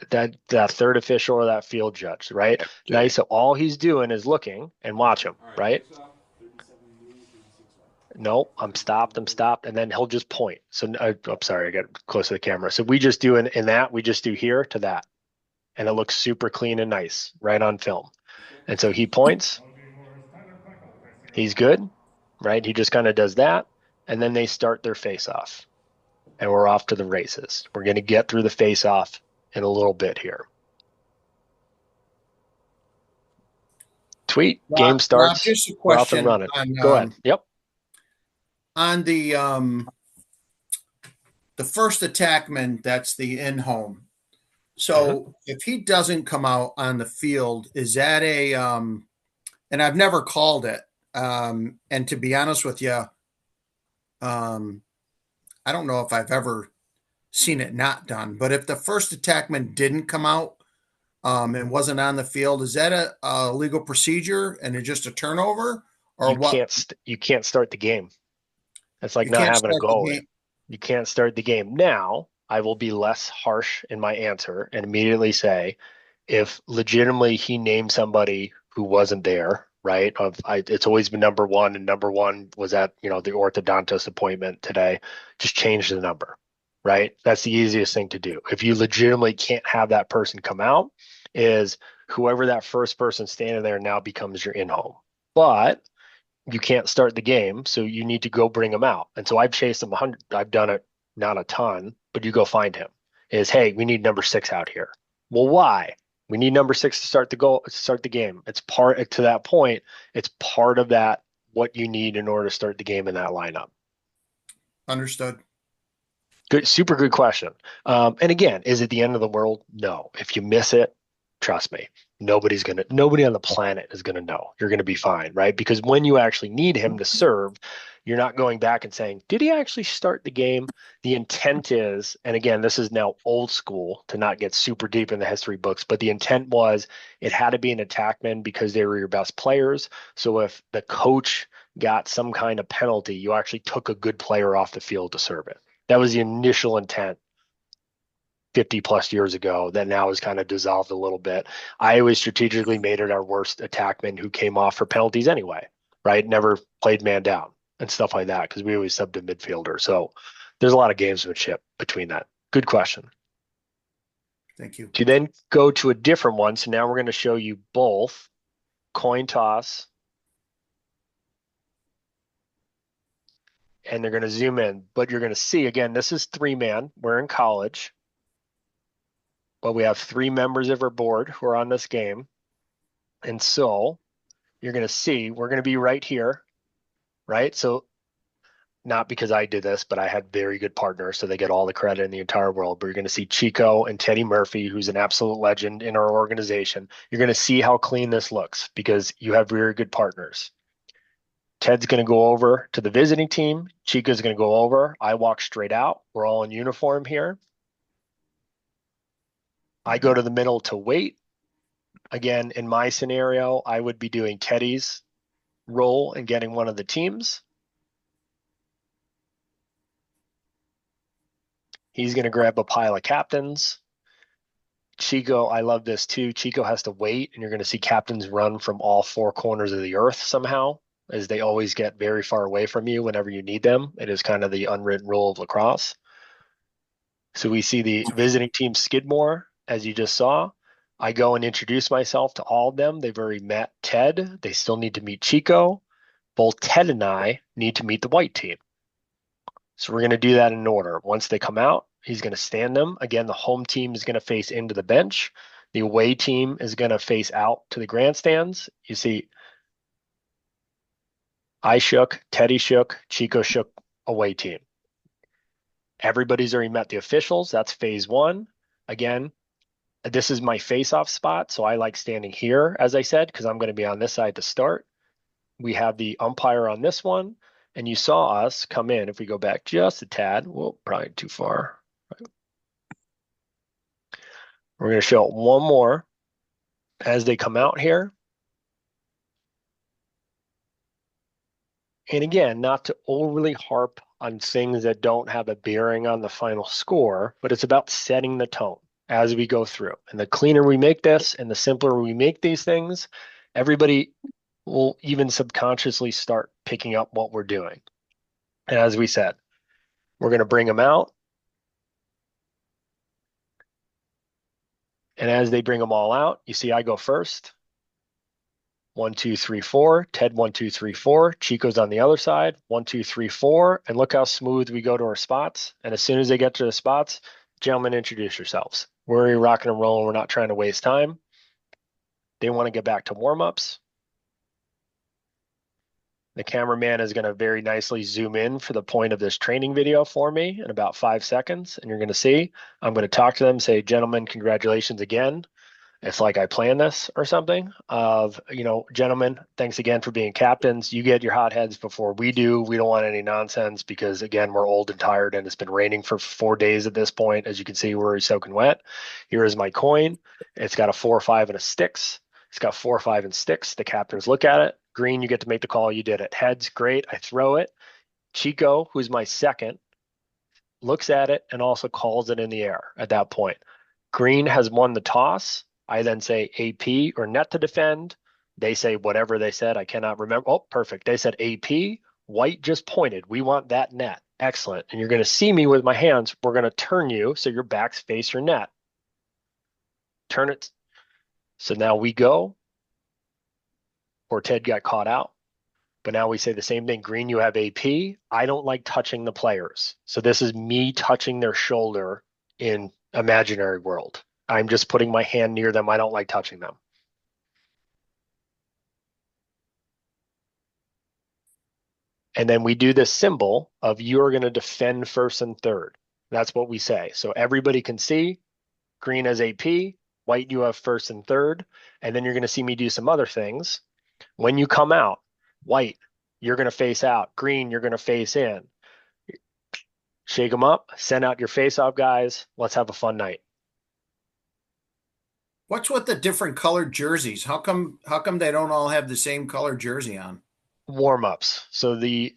That third official or that field judge, right? Nice. So all he's doing is looking and watch him, right? No, I'm stopped, and then he'll just point. So I'm sorry, I got close to the camera. So we just do in that, we just do here to that, and it looks super clean and nice right on film. And so he points, he's good, right? He just kind of does that, and then they start their face-off, and we're off to the races. We're going to get through the face-off in a little bit here. Tweet, game starts. Just a we're off question. and running. Go ahead. Yep. On the the first attackman, that's the in-home. So if he doesn't come out on the field, is that and I've never called it. And to be honest with you, I don't know if I've ever seen it not done, but if the first attackman didn't come out and wasn't on the field, is that a legal procedure and it's just a turnover or what? You can't start the game. It's like You not can't having a start the goalie. game. You can't start the game. Now, I will be less harsh in my answer and immediately say, if legitimately he named somebody who wasn't there, right? It's always been number one, and number one was at the orthodontist appointment today. Just change the number, right? That's the easiest thing to do. If you legitimately can't have that person come out, is whoever that first person standing there now becomes your in-home. But you can't start the game, so you need to go bring him out. And so I've chased him 100. I've done it, not a ton, but you go find him. Is, hey, we need number 6 out here. Well, why? We need number 6 to start the game. It's part to that point. It's part of that what you need in order to start the game in that lineup. Understood. Good, super good question. And again, is it the end of the world? No. If you miss it, trust me, nobody on the planet is gonna know. You're gonna be fine, right? Because when you actually need him to serve, you're not going back and saying, did he actually start the game? The intent is, and again, this is now old school to not get super deep in the history books, but the intent was it had to be an attackman because they were your best players. So if the coach got some kind of penalty, you actually took a good player off the field to serve it. That was the initial intent 50 plus years ago that now has kind of dissolved a little bit. I always strategically made it our worst attackman who came off for penalties anyway, right? Never played man down and stuff like that because we always subbed a midfielder. So there's a lot of gamesmanship between that. Good question. Thank you. To then go to a different one. So now we're going to show you both coin toss, and they're going to zoom in, but you're going to see again, this is 3-man. We're in college. But we have 3 members of our board who are on this game. And so you're going to see, we're going to be right here, right? So not because I did this, but I had very good partners, so they get all the credit in the entire world. But you're going to see Chico and Teddy Murphy, who's an absolute legend in our organization. You're going to see how clean this looks because you have very good partners. Ted's going to go over to the visiting team. Chico's going to go over. I walk straight out. We're all in uniform here. I go to the middle to wait. Again, in my scenario, I would be doing Teddy's role and getting one of the teams. He's going to grab a pile of captains. Chico, I love this too. Chico has to wait, and you're going to see captains run from all 4 corners of the earth somehow, as they always get very far away from you whenever you need them. It is kind of the unwritten rule of lacrosse. So we see the visiting team Skidmore, as you just saw. I go and introduce myself to all of them. They've already met Ted. They still need to meet Chico. Both Ted and I need to meet the white team. So we're going to do that in order. Once they come out, he's going to stand them. Again, the home team is going to face into the bench. The away team is going to face out to the grandstands. You see, I shook, Teddy shook, Chico shook, away team. Everybody's already met the officials. That's phase 1. Again, this is my face-off spot, so I like standing here, as I said, because I'm going to be on this side to start. We have the umpire on this one, and you saw us come in. If we go back just a tad, well, probably too far. We're going to show it one more as they come out here. And again, not to overly harp on things that don't have a bearing on the final score, but it's about setting the tone as we go through. And the cleaner we make this and the simpler we make these things, everybody will even subconsciously start picking up what we're doing. And as we said, we're going to bring them out. And as they bring them all out, you see I go first. 1, 2, 3, 4. Ted 1, 2, 3, 4. Chico's on the other side. 1, 2, 3, 4. And look how smooth we go to our spots. And as soon as they get to the spots, gentlemen, introduce yourselves. We're rocking and rolling. We're not trying to waste time. They want to get back to warm-ups. The cameraman is going to very nicely zoom in for the point of this training video for me in about 5 seconds. And you're going to see, I'm going to talk to them, say, gentlemen, congratulations again. It's like I planned this or something of, gentlemen, thanks again for being captains. You get your hot heads before we do. We don't want any nonsense because, again, we're old and tired and it's been raining for 4 days at this point. As you can see, we're soaking wet. Here is my coin. It's got a 4, 5, and a sticks. It's got 4, 5, and sticks. The captains look at it. Green, you get to make the call. You did it. Heads, great. I throw it. Chico, who's my second, looks at it and also calls it in the air at that point. Green has won the toss. I then say AP or net to defend. They say whatever they said. I cannot remember. Oh, perfect. They said AP. White just pointed. We want that net. Excellent. And you're going to see me with my hands. We're going to turn you so your backs face your net. Turn it. So now we go. Or Ted got caught out. But now we say the same thing. Green, you have AP. I don't like touching the players. So this is me touching their shoulder in imaginary world. I'm just putting my hand near them. I don't like touching them. And then we do this symbol of you're going to defend first and third. That's what we say. So everybody can see green as AP, white, you have first and third. And then you're going to see me do some other things. When you come out, white, you're going to face out. Green, you're going to face in. Shake them up. Send out your face-off guys. Let's have a fun night. What's with the different colored jerseys? How come they don't all have the same color jersey on? Warm-ups. So the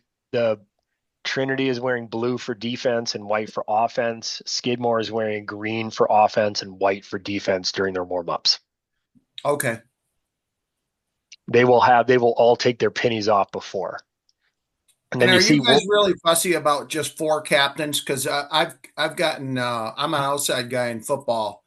Trinity is wearing blue for defense and white for offense. Skidmore is wearing green for offense and white for defense during their warm-ups. Okay. They will all take their pennies off before. And then are you guys really fussy about just 4 captains? Because I've gotten I'm an outside guy in football,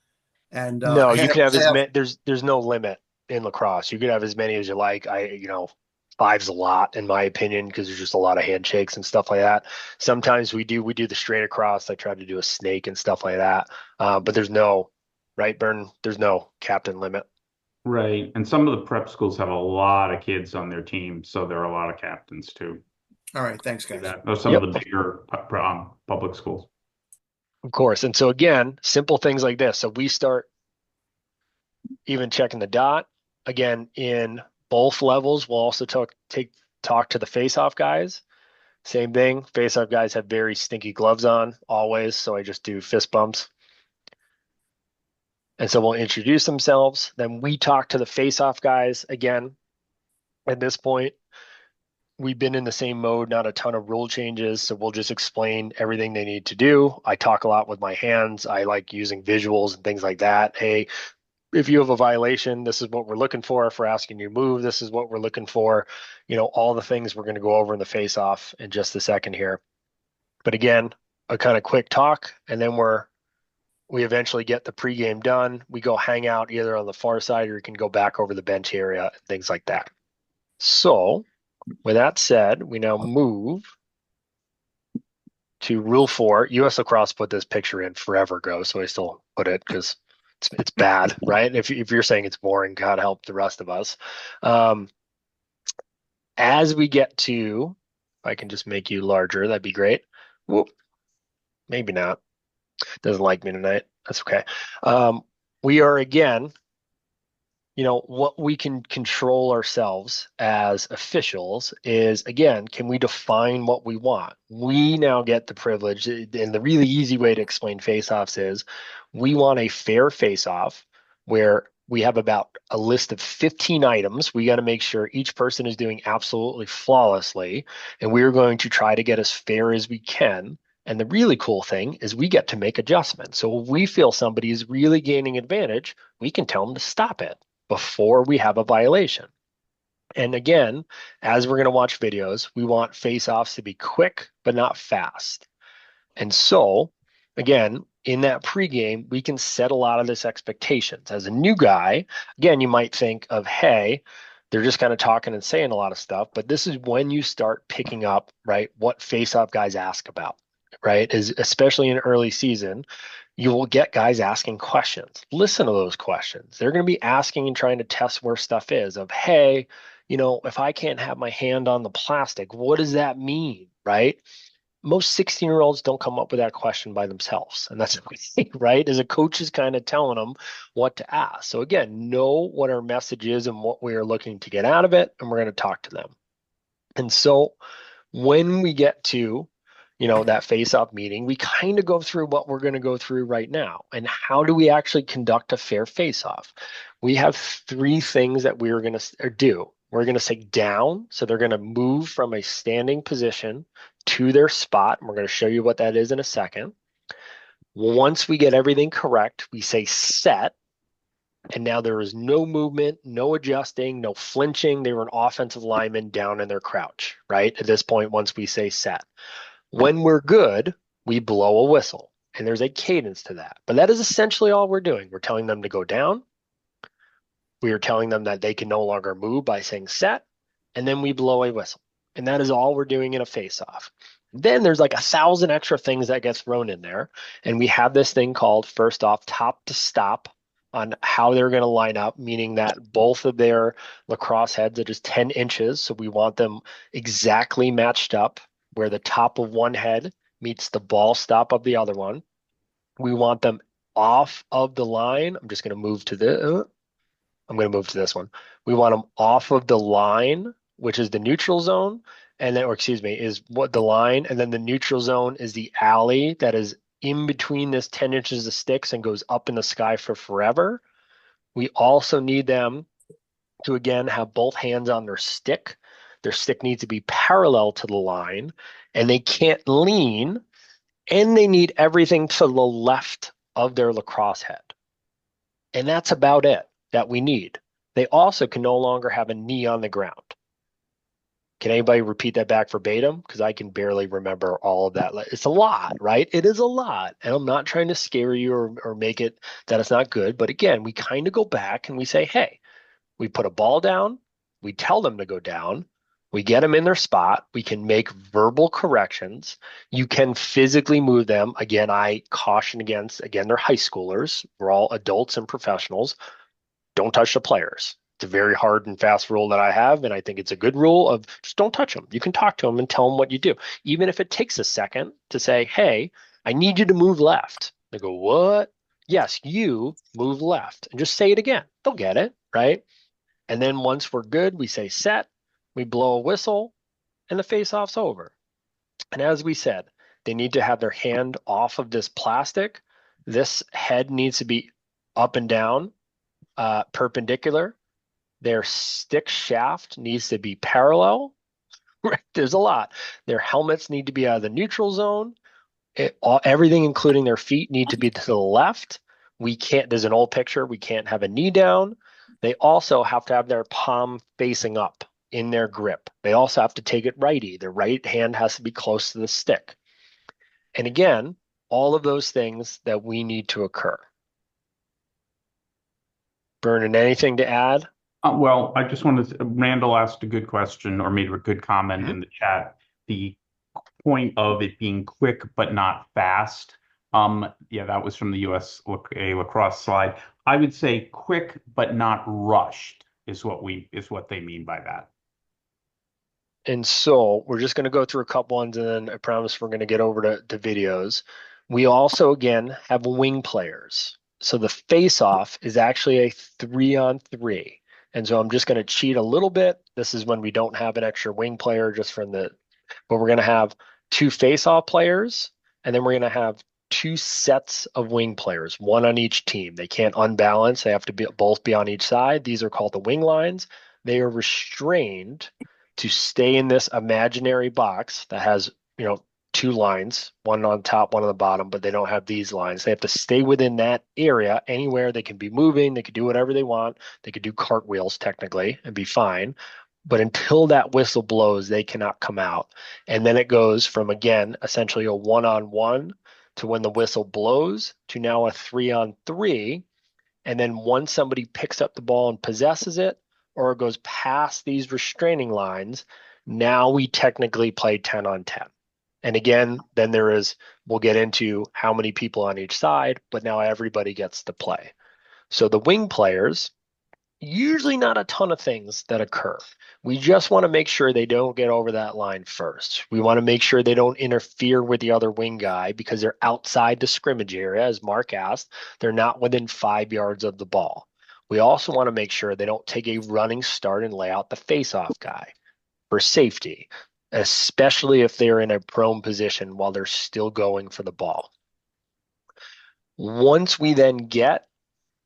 and no, you can have as many. There's no limit in lacrosse. You can have as many as you like. 5's a lot in my opinion because there's just a lot of handshakes and stuff like that. Sometimes we do the straight across. I try to do a snake and stuff like that. But there's no, right, Bern? There's no captain limit. Right. And some of the prep schools have a lot of kids on their team, so there are a lot of captains too. All right, thanks, guys. Or some of the bigger public schools. Of course. And so again, simple things like this. So we start even checking the dot. Again, in both levels, we'll also talk to the face-off guys. Same thing. Face-off guys have very stinky gloves on always, so I just do fist bumps. And so we'll introduce themselves. Then we talk to the face-off guys again. At this point, we've been in the same mode, not a ton of rule changes, so we'll just explain everything they need to do. I talk a lot with my hands. I like using visuals and things like that. Hey, if you have a violation, this is what we're looking for. If we're asking you to move, this is what we're looking for. All the things we're going to go over in the face-off in just a second here. But again, a kind of quick talk, and then we eventually get the pregame done. We go hang out either on the far side or you can go back over the bench area and things like that. So with that said, we now move to Rule 4. U.S. Lacrosse put this picture in forever ago, so I still put it because it's bad, right? If you're saying it's boring, God help the rest of us. As we get to, if I can just make you larger, that'd be great. Whoop. Maybe not. Doesn't like me tonight. That's okay. We are again, what we can control ourselves as officials is, again, can we define what we want? We now get the privilege, and the really easy way to explain face-offs is we want a fair face-off where we have about a list of 15 items. We got to make sure each person is doing absolutely flawlessly, and we're going to try to get as fair as we can. And the really cool thing is we get to make adjustments. So if we feel somebody is really gaining advantage, we can tell them to stop it before we have a violation. And again, as we're going to watch videos, we want face-offs to be quick, but not fast. And so, again, in that pregame, we can set a lot of this expectations. As a new guy, again, you might think of, hey, they're just kind of talking and saying a lot of stuff, but this is when you start picking up, right, what face-off guys ask about, right, is especially in early season, you will get guys asking questions. Listen to those questions. They're going to be asking and trying to test where stuff is of, hey, if I can't have my hand on the plastic, what does that mean, right? Most 16-year-olds don't come up with that question by themselves. And that's okay, right? As a coach is kind of telling them what to ask. So again, know what our message is and what we are looking to get out of it, and we're going to talk to them. And so when we get to, that face-off meeting, we kind of go through what we're going to go through right now. And how do we actually conduct a fair face-off? We have three things that we're going to do. We're going to say down. So they're going to move from a standing position to their spot. And we're going to show you what that is in a second. Once we get everything correct, we say set. And now there is no movement, no adjusting, no flinching. They were an offensive lineman down in their crouch, right? At this point, once we say set. When we're good, we blow a whistle. And there's a cadence to that. But that is essentially all we're doing. We're telling them to go down. We are telling them that they can no longer move by saying set. And then we blow a whistle. And that is all we're doing in a face-off. Then there's like 1,000 extra things that get thrown in there. And we have this thing called, first off, top to stop on how they're going to line up, meaning that both of their lacrosse heads are just 10 inches. So we want them exactly matched up where the top of one head meets the ball stop of the other one. We want them off of the line. I'm going to move to this one. We want them off of the line, which is the neutral zone. And then, is what the line. And then the neutral zone is the alley that is in between this 10 inches of sticks and goes up in the sky for forever. We also need them to, again, have both hands on their stick. Their stick needs to be parallel to the line, and they can't lean, and they need everything to the left of their lacrosse head. And that's about it that we need. They also can no longer have a knee on the ground. Can anybody repeat that back verbatim? Because I can barely remember all of that. It's a lot, right? It is a lot. And I'm not trying to scare you or make it that it's not good. But again, we kind of go back and we say, hey, we put a ball down. We tell them to go down. We get them in their spot. We can make verbal corrections. You can physically move them. Again, I caution against, they're high schoolers. We're all adults and professionals. Don't touch the players. It's a very hard and fast rule that I have, and I think it's a good rule of just don't touch them. You can talk to them and tell them what you do. Even if it takes a second to say, hey, I need you to move left. They go, what? Yes, you move left. And just say it again. They'll get it, right? And then once we're good, we say set, we blow a whistle, and the face-off's over. And as we said, they need to have their hand off of this plastic. This head needs to be up and down, perpendicular. Their stick shaft needs to be parallel. Right? There's a lot. Their helmets need to be out of the neutral zone. Everything, including their feet, need to be to the left. There's an old picture. We can't have a knee down. They also have to have their palm facing up in their grip. They also have to take it righty. Their right hand has to be close to the stick. And again, all of those things that we need to occur. Vernon, anything to add? Well, I just wanted to, Randall asked a good question or made a good comment in the chat. The point of it being quick but not fast. Yeah, that was from the USAA lacrosse slide. I would say quick but not rushed is what they mean by that. And so we're just going to go through a couple ones, and then I promise we're going to get over to videos. We also, again, have wing players. So the face-off is actually a 3-on-3. And so I'm just going to cheat a little bit. This is when we don't have an extra wing player but we're going to have 2 face-off players, and then we're going to have 2 sets of wing players, 1 on each team. They can't unbalance. They have to both be on each side. These are called the wing lines. They are restrained to stay in this imaginary box that has, 2 lines, 1 on top, 1 on the bottom, but they don't have these lines. They have to stay within that area. Anywhere they can be moving, they can do whatever they want. They could do cartwheels technically and be fine. But until that whistle blows, they cannot come out. And then it goes from, again, essentially a 1-on-1 to when the whistle blows to now a 3-on-3. And then once somebody picks up the ball and possesses it, or it goes past these restraining lines, now we technically play 10-on-10. And again, then we'll get into how many people on each side, but now everybody gets to play. So the wing players usually not a ton of things that occur. We just want to make sure they don't get over that line first. We want to make sure they don't interfere with the other wing guy because they're outside the scrimmage area, as Mark asked. They're not within 5 yards of the ball. We also want to make sure they don't take a running start and lay out the face-off guy for safety, especially if they're in a prone position while they're still going for the ball. Once we then get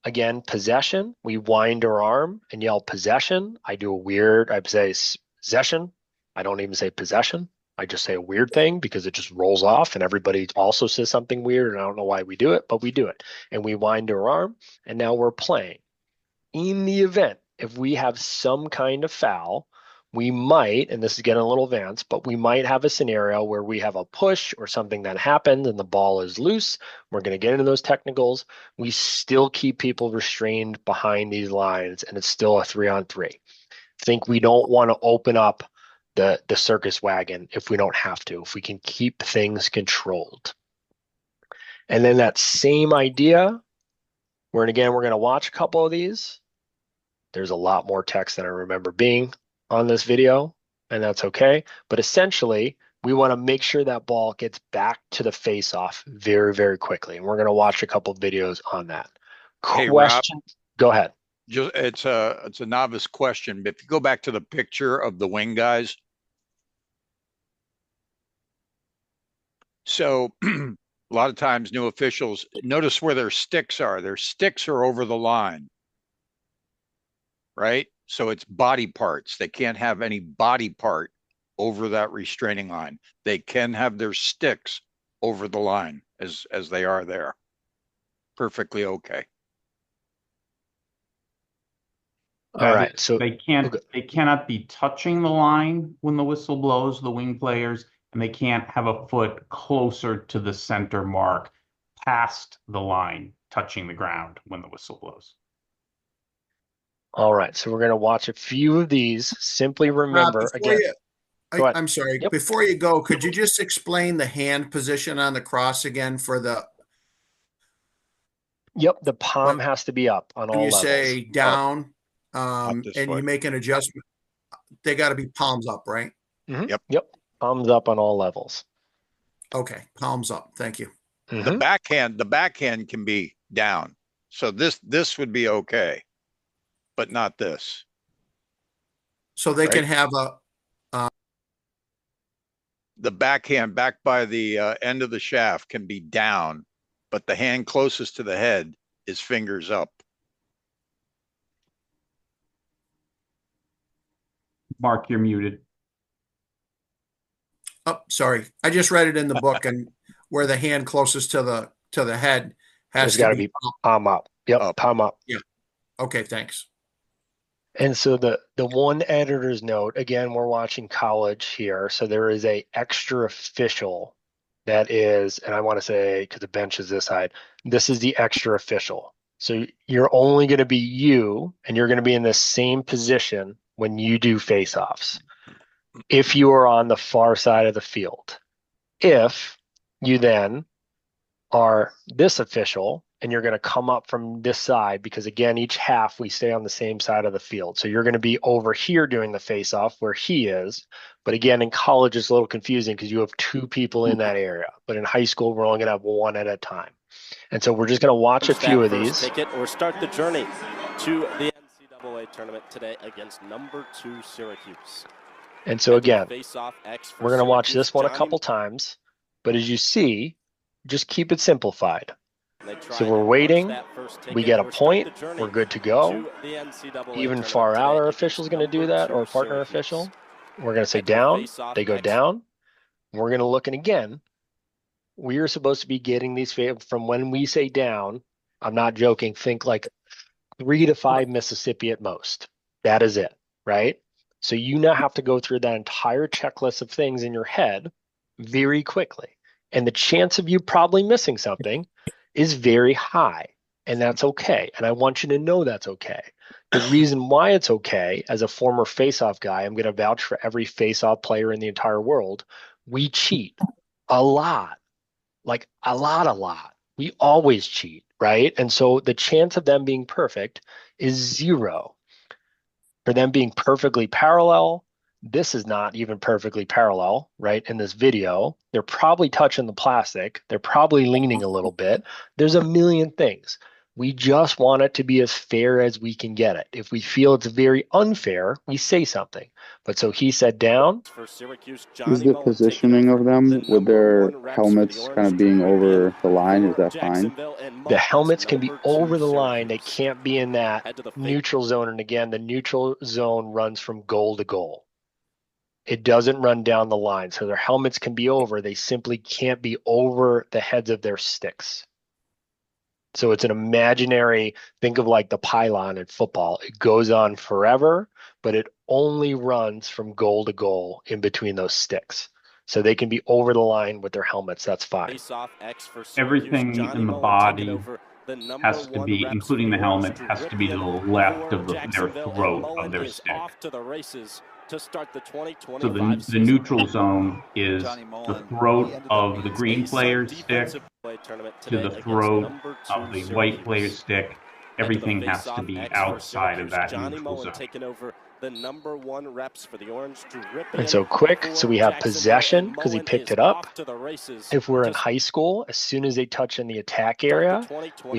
again, possession, we wind our arm and yell possession. I say possession. I don't even say possession. I just say a weird thing because it just rolls off and everybody also says something weird. And I don't know why we do it, but we do it. And we wind our arm and now we're playing. In the event, if we have some kind of foul, we might, and this is getting a little advanced, but we might have a scenario where we have a push or something that happened and the ball is loose. We're going to get into those technicals. We still keep people restrained behind these lines, and it's still a 3-on-3. I think we don't want to open up the circus wagon if we don't have to, if we can keep things controlled. And then that same idea, we're going to watch a couple of these. There's a lot more text than I remember being on this video, and that's okay. But essentially, we want to make sure that ball gets back to the face-off very, very quickly. And we're going to watch a couple videos on that. Hey, Rob, go ahead. It's a novice question, but if you go back to the picture of the wing guys, so a lot of times new officials notice where their sticks are. Their sticks are over the line, right? So it's body parts. They can't have any body part over that restraining line. They can have their sticks over the line as they are there. Perfectly okay. All right. So they cannot be touching the line when the whistle blows, the wing players, and they can't have a foot closer to the center mark past the line, touching the ground when the whistle blows. All right. So we're going to watch a few of these. Simply remember again. I'm sorry. Yep. Before you go, could you just explain the hand position on the cross again for the? Yep. The palm has to be up on all levels. When you say down, and you make an adjustment, they got to be palms up, right? Mm-hmm. Yep. Palms up on all levels. Okay. Palms up. Thank you. Mm-hmm. The backhand can be down. So this would be okay, but not this. So they can have the backhand back by the end of the shaft can be down, but the hand closest to the head is fingers up. Mark, you're muted. Oh, sorry. I just read it in the book, and where the hand closest to the head has got to be palm up. Yep, palm up. Yeah. Okay, thanks. And so the one editor's note, again, we're watching college here. So there is a extra official that is, and I want to say, because the bench is this side, this is the extra official. So you're only going to be you, and you're going to be in the same position when you do face-offs. If you are on the far side of the field. If you then are this official, and you're going to come up from this side because, again, each half we stay on the same side of the field. So you're going to be over here doing the face-off where he is. But again, in college, it's a little confusing because you have two people in that area. But in high school, we're only going to have one at a time. And so we're just going to watch a few of these. Take it or start the journey to the NCAA tournament today against number 2 Syracuse. And so again, we're going to watch this one a couple times. But as you see, just keep it simplified. So we're waiting, we get a point, we're good to go. Even far out, our official is going to do that, or a partner official. We're going to say down, they go down. We're going to look, and again, we are supposed to be getting these from when we say down. I'm not joking, think like 3 to 5 Mississippi at most. That is it, right? So you now have to go through that entire checklist of things in your head very quickly. And the chance of you probably missing something is very high, and that's okay. And I want you to know that's okay. The reason why it's okay, as a former face-off guy, I'm going to vouch for every face-off player in the entire world. We cheat a lot, like a lot. We always cheat, right? And so the chance of them being perfect is 0. For them being perfectly parallel, this is not even perfectly parallel, right? In this video, they're probably touching the plastic. They're probably leaning a little bit. There's a million things. We just want it to be as fair as we can get it. If we feel it's very unfair, we say something. But so he said down. For Syracuse, Is Johnny the Mullen taking positioning over of the them with number their one reps for the helmets kind Orange of to being Ripien over the line? Is for that fine? Jacksonville, and The Mullen, helmets can be number over two, the line. They Syracuse. can't be in that Head to the fake. neutral zone. And again, the neutral zone runs from goal to goal. It doesn't run down the line. So their helmets can be over. They simply can't be over the heads of their sticks. So it's an imaginary, think of like the pylon in football. It goes on forever, but it only runs from goal to goal in between those sticks. So they can be over the line with their helmets. That's fine. Face-off X for Syracuse, Everything Johnny in the Mullen taking body over the number has to one be, reps including for the Orange helmet, to has to be to the Ripien left for of their Jacksonville, and throat of Mullen their is stick. off to the races to start the So 2025 the season. neutral zone is Johnny the Mullen, he throat ended up of being the his green A player's sub stick defensive play tournament to today the against throat number of two the white player's Syracuse. stick. Head to the Everything has to face-off be X for outside of Syracuse, that Johnny neutral Mullen zone. taking over the number one reps for the Orange to And Ripien so quick, so for we have Jacksonville, possession and because he Mullen picked is it up. off to the races If we're in to high school, as soon as they touch in the attack start the area, we've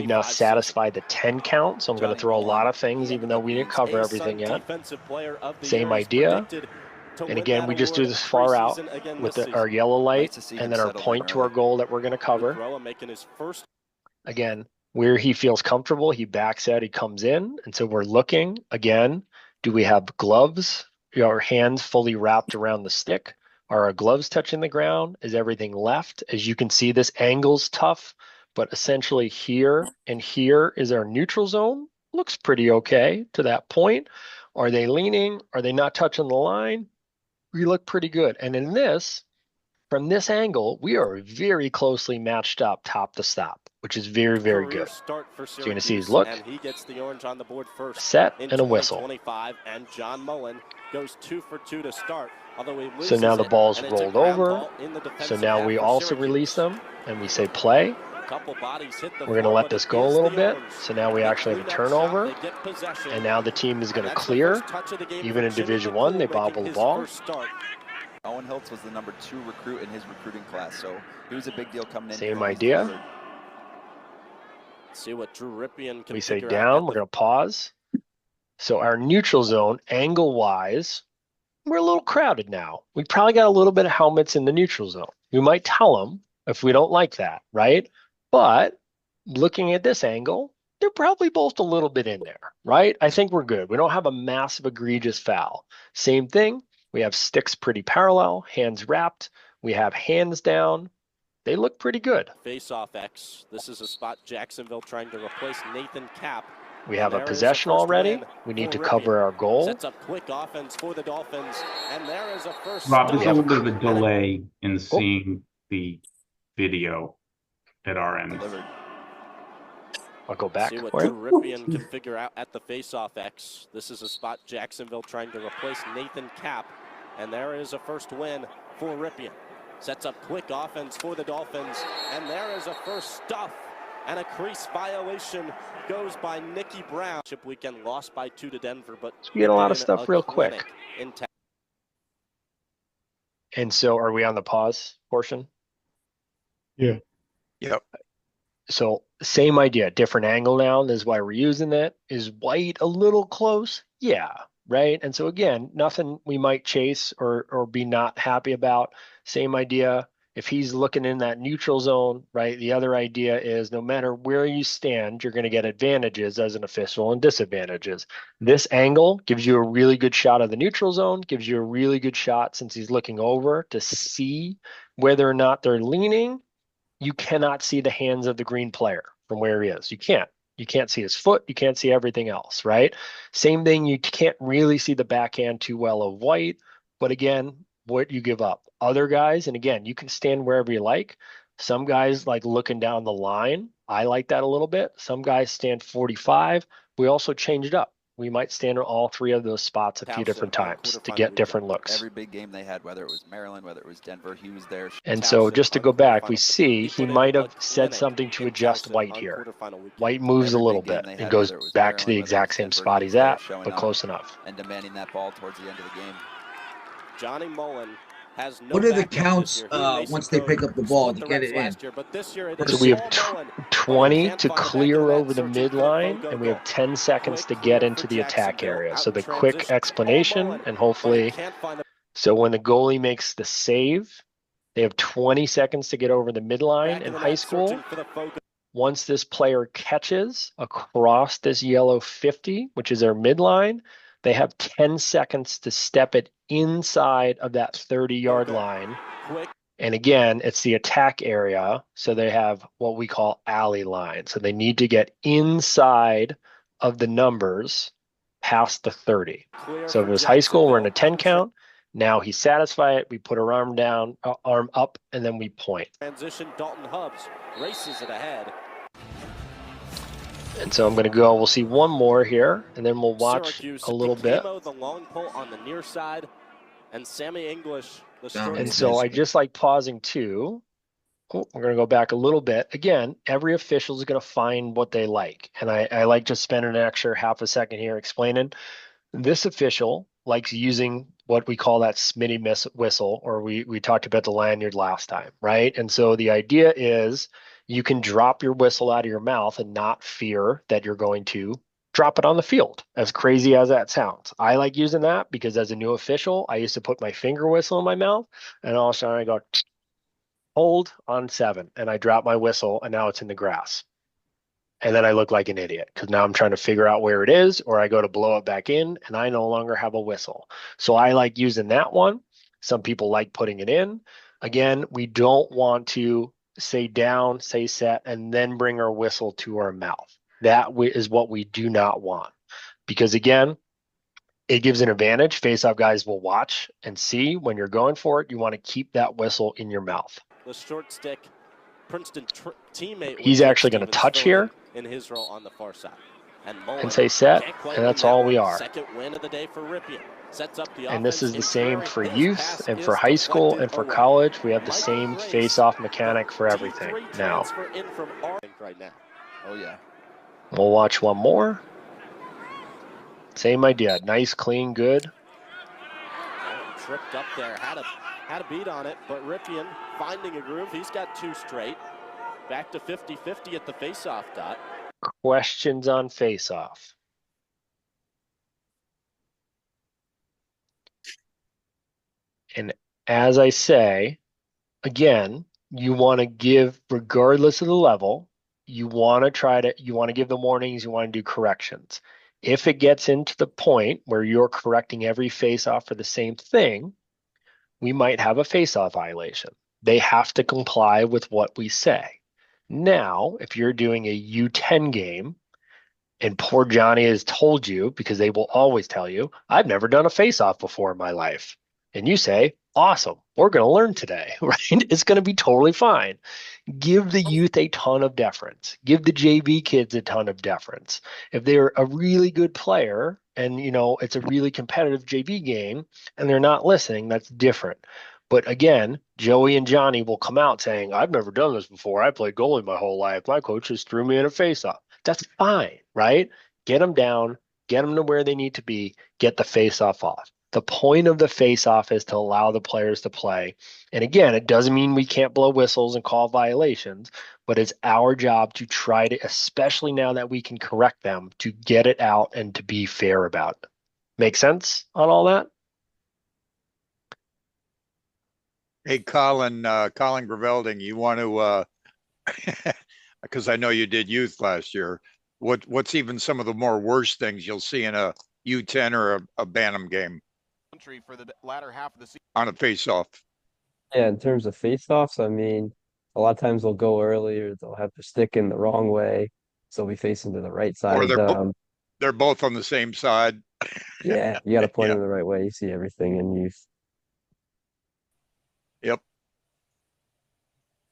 now 2025 season. satisfied the 10 count. So I'm going to Johnny throw a lot Mullen, of things, he even ended though up we didn't being cover A everything Sun yet. Defensive Player of the Same Year is idea. predicted to And win again, that we just do award this far out preseason again with this our season. yellow light nice to see and him then our settle in point to our early. goal that we're going to cover. CLOA making his first. Again, where he feels comfortable, he backs out, he comes in. And so we're looking again, do we have gloves, our hands fully wrapped around the stick? Are our gloves touching the ground? Is everything left? As you can see, this angle's tough, but essentially here and here is our neutral zone. Looks pretty okay to that point. Are they leaning? Are they not touching the line? We look pretty good. And in this, from this angle, we are very closely matched up top to stop, which is very, very Career good. start for So you're going to see his Syracuse, look, and he gets the orange on the board first set, in and a whistle. 2025, and John Mullen goes 2 for 2 to start, although he loses So now the it, ball's and it's a rolled ground over. ball in the So defensive now half we for also Syracuse. release them and we say play. Couple bodies hit the We're going to floor, let but this it go a is little the bit. Orange. So now we They actually have a clean up shop, turnover. they get possession, And now the team is going to and that's the clear. first touch of the game Even for in Jimmy Division McCool, One, they making bobble the his ball. first start. Owen Hiltz was the number 2 recruit in his recruiting class, so he was a big deal coming in. Same here, and he's idea. delivered. See what Drew Ripien can We say figure out down. at We're the going to pause. So our neutral zone, angle-wise, we're a little crowded now. We probably got a little bit of helmets in the neutral zone. We might tell them if we don't like that, right? But looking at this angle, they're probably both a little bit in there, right? I think we're good. We don't have a massive egregious foul. Same thing. We have sticks pretty parallel, hands wrapped. We have hands down. They look pretty good. face-off X. This is a spot Jacksonville trying to replace Nathan Cap. We have And a there is possession first already. win We need for to Ripien. cover our goal. Sets up quick offense for the Dolphins, and there is a first Rob, stop. there's We a have a little bit of a And a- delay in seeing the video at our end. Delivered. I'll go back See what for Drew it. Ripien can figure out at the face-off X. This is a spot Jacksonville trying to replace Nathan Cap, and there is a first win for Ripien. Sets up quick offense for the Dolphins, and there is a first stuff, and a crease violation goes by Nicky Brown. Chip weekend lost by 2 to Denver, but We get a lot of in stuff real quick. clinic in And so are we on the pause portion? Yeah. Yep. So same idea, different angle now. This is why we're using it. Is white a little close? Yeah, right. And so again, nothing we might chase or be not happy about. Same idea. If he's looking in that neutral zone, right? The other idea is no matter where you stand, you're going to get advantages as an official and disadvantages. This angle gives you a really good shot of the neutral zone, gives you a really good shot since he's looking over to see whether or not they're leaning. You cannot see the hands of the green player from where he is. You can't. You can't see his foot. You can't see everything else, right? Same thing. You can't really see the backhand too well of white. But again, what you give up. Other guys, and again, you can stand wherever you like. Some guys like looking down the line. I like that a little bit. Some guys stand 45. We also changed up. we might stand in all three of those spots a few different times to get different looks. Every big game they had, whether it was Maryland, whether it was Denver, he was there. And so just to go back, we see he might have said something to adjust White here. White moves a little bit and goes back to the exact same spot he's at, but close enough. And demanding that ball towards the end of the game. Johnny Mullen has no. What are the counts once they pick up the ball to get it in? So we have 20 to clear over the midline, and we have 10 seconds to get into the attack area. So the quick explanation, and hopefully, so when the goalie makes the save, they have 20 seconds to get over the midline in high school. Once this player catches across this yellow 50, which is their midline, they have 10 seconds to step it inside of that 30-yard line. And again, it's the attack area, so they have what we call alley line. So they need to get inside of the numbers past the 30. So if it was high school, we're in a 10 count. Now he's satisfied. We put our arm down, arm up, and then we point. Transition, Dalton Hubbs races it ahead. And so I'm going to go, we'll see one more here, and then we'll watch a little bit. The long pull on the near side, and Sammy English. And so I just like pausing too. Oh, we're going to go back a little bit. Again, every official is going to find what they like. And I like just spending an extra half a second here explaining. This official likes using what we call that Smitty whistle, or we talked about the lanyard last time, right? And so the idea is you can drop your whistle out of your mouth and not fear that you're going to drop it on the field, as crazy as that sounds. I like using that because as a new official, I used to put my finger whistle in my mouth, and all of a sudden I go, hold on 7, and I drop my whistle, and now it's in the grass. And then I look like an idiot because now I'm trying to figure out where it is, or I go to blow it back in, and I no longer have a whistle. So I like using that one. Some people like putting it in. Again, we don't want to say down, say set, and then bring our whistle to our mouth. That is what we do not want. Because again, it gives an advantage. Face-off guys will watch and see when you're going for it. You want to keep that whistle in your mouth. The short stick, Princeton teammate. He's actually going to touch here in his role on the far side. And say set, and that's all we are. Second win of the day for Ripien. Sets up the and this is the same for youth and for high school and for college. We have the same face-off mechanic for everything now. Right now. Oh, yeah. We'll watch one more. Same idea. Nice, clean, good. Tripped up there. Had a beat on it, but Ripien finding a groove. He's got 2 straight. Back to 50-50 at the face-off dot. Questions on face-off. And as I say, again, you want to give, regardless of the level, you want to give the warnings, you want to do corrections. If it gets into the point where you're correcting every face-off for the same thing, we might have a face-off violation. They have to comply with what we say. Now, if you're doing a U10 game, and poor Johnny has told you, because they will always tell you, I've never done a face-off before in my life. And you say, awesome, we're going to learn today, right? It's going to be totally fine. Give the youth a ton of deference. Give the JV kids a ton of deference. If they're a really good player and, it's a really competitive JV game and they're not listening, that's different. But again, Joey and Johnny will come out saying, I've never done this before. I played goalie my whole life. My coach just threw me in a face-off. That's fine, right? Get them down, get them to where they need to be, get the face-off off. The point of the face-off is to allow the players to play. And again, it doesn't mean we can't blow whistles and call violations, but it's our job to try to, especially now that we can correct them, to get it out and to be fair about it. Make sense on all that? Hey, Colin Gravelding, you want to, because I know you did youth last year, what's even some of the more worst things you'll see in a U10 or a Bantam game? For the latter half of the season on a face-off. Yeah, in terms of face-offs, I mean, a lot of times they'll go early or they'll have their stick in the wrong way, so they'll be facing to the right side. Or they're both on the same side. Yeah, you got to point them the right way. You see everything in youth. Yep.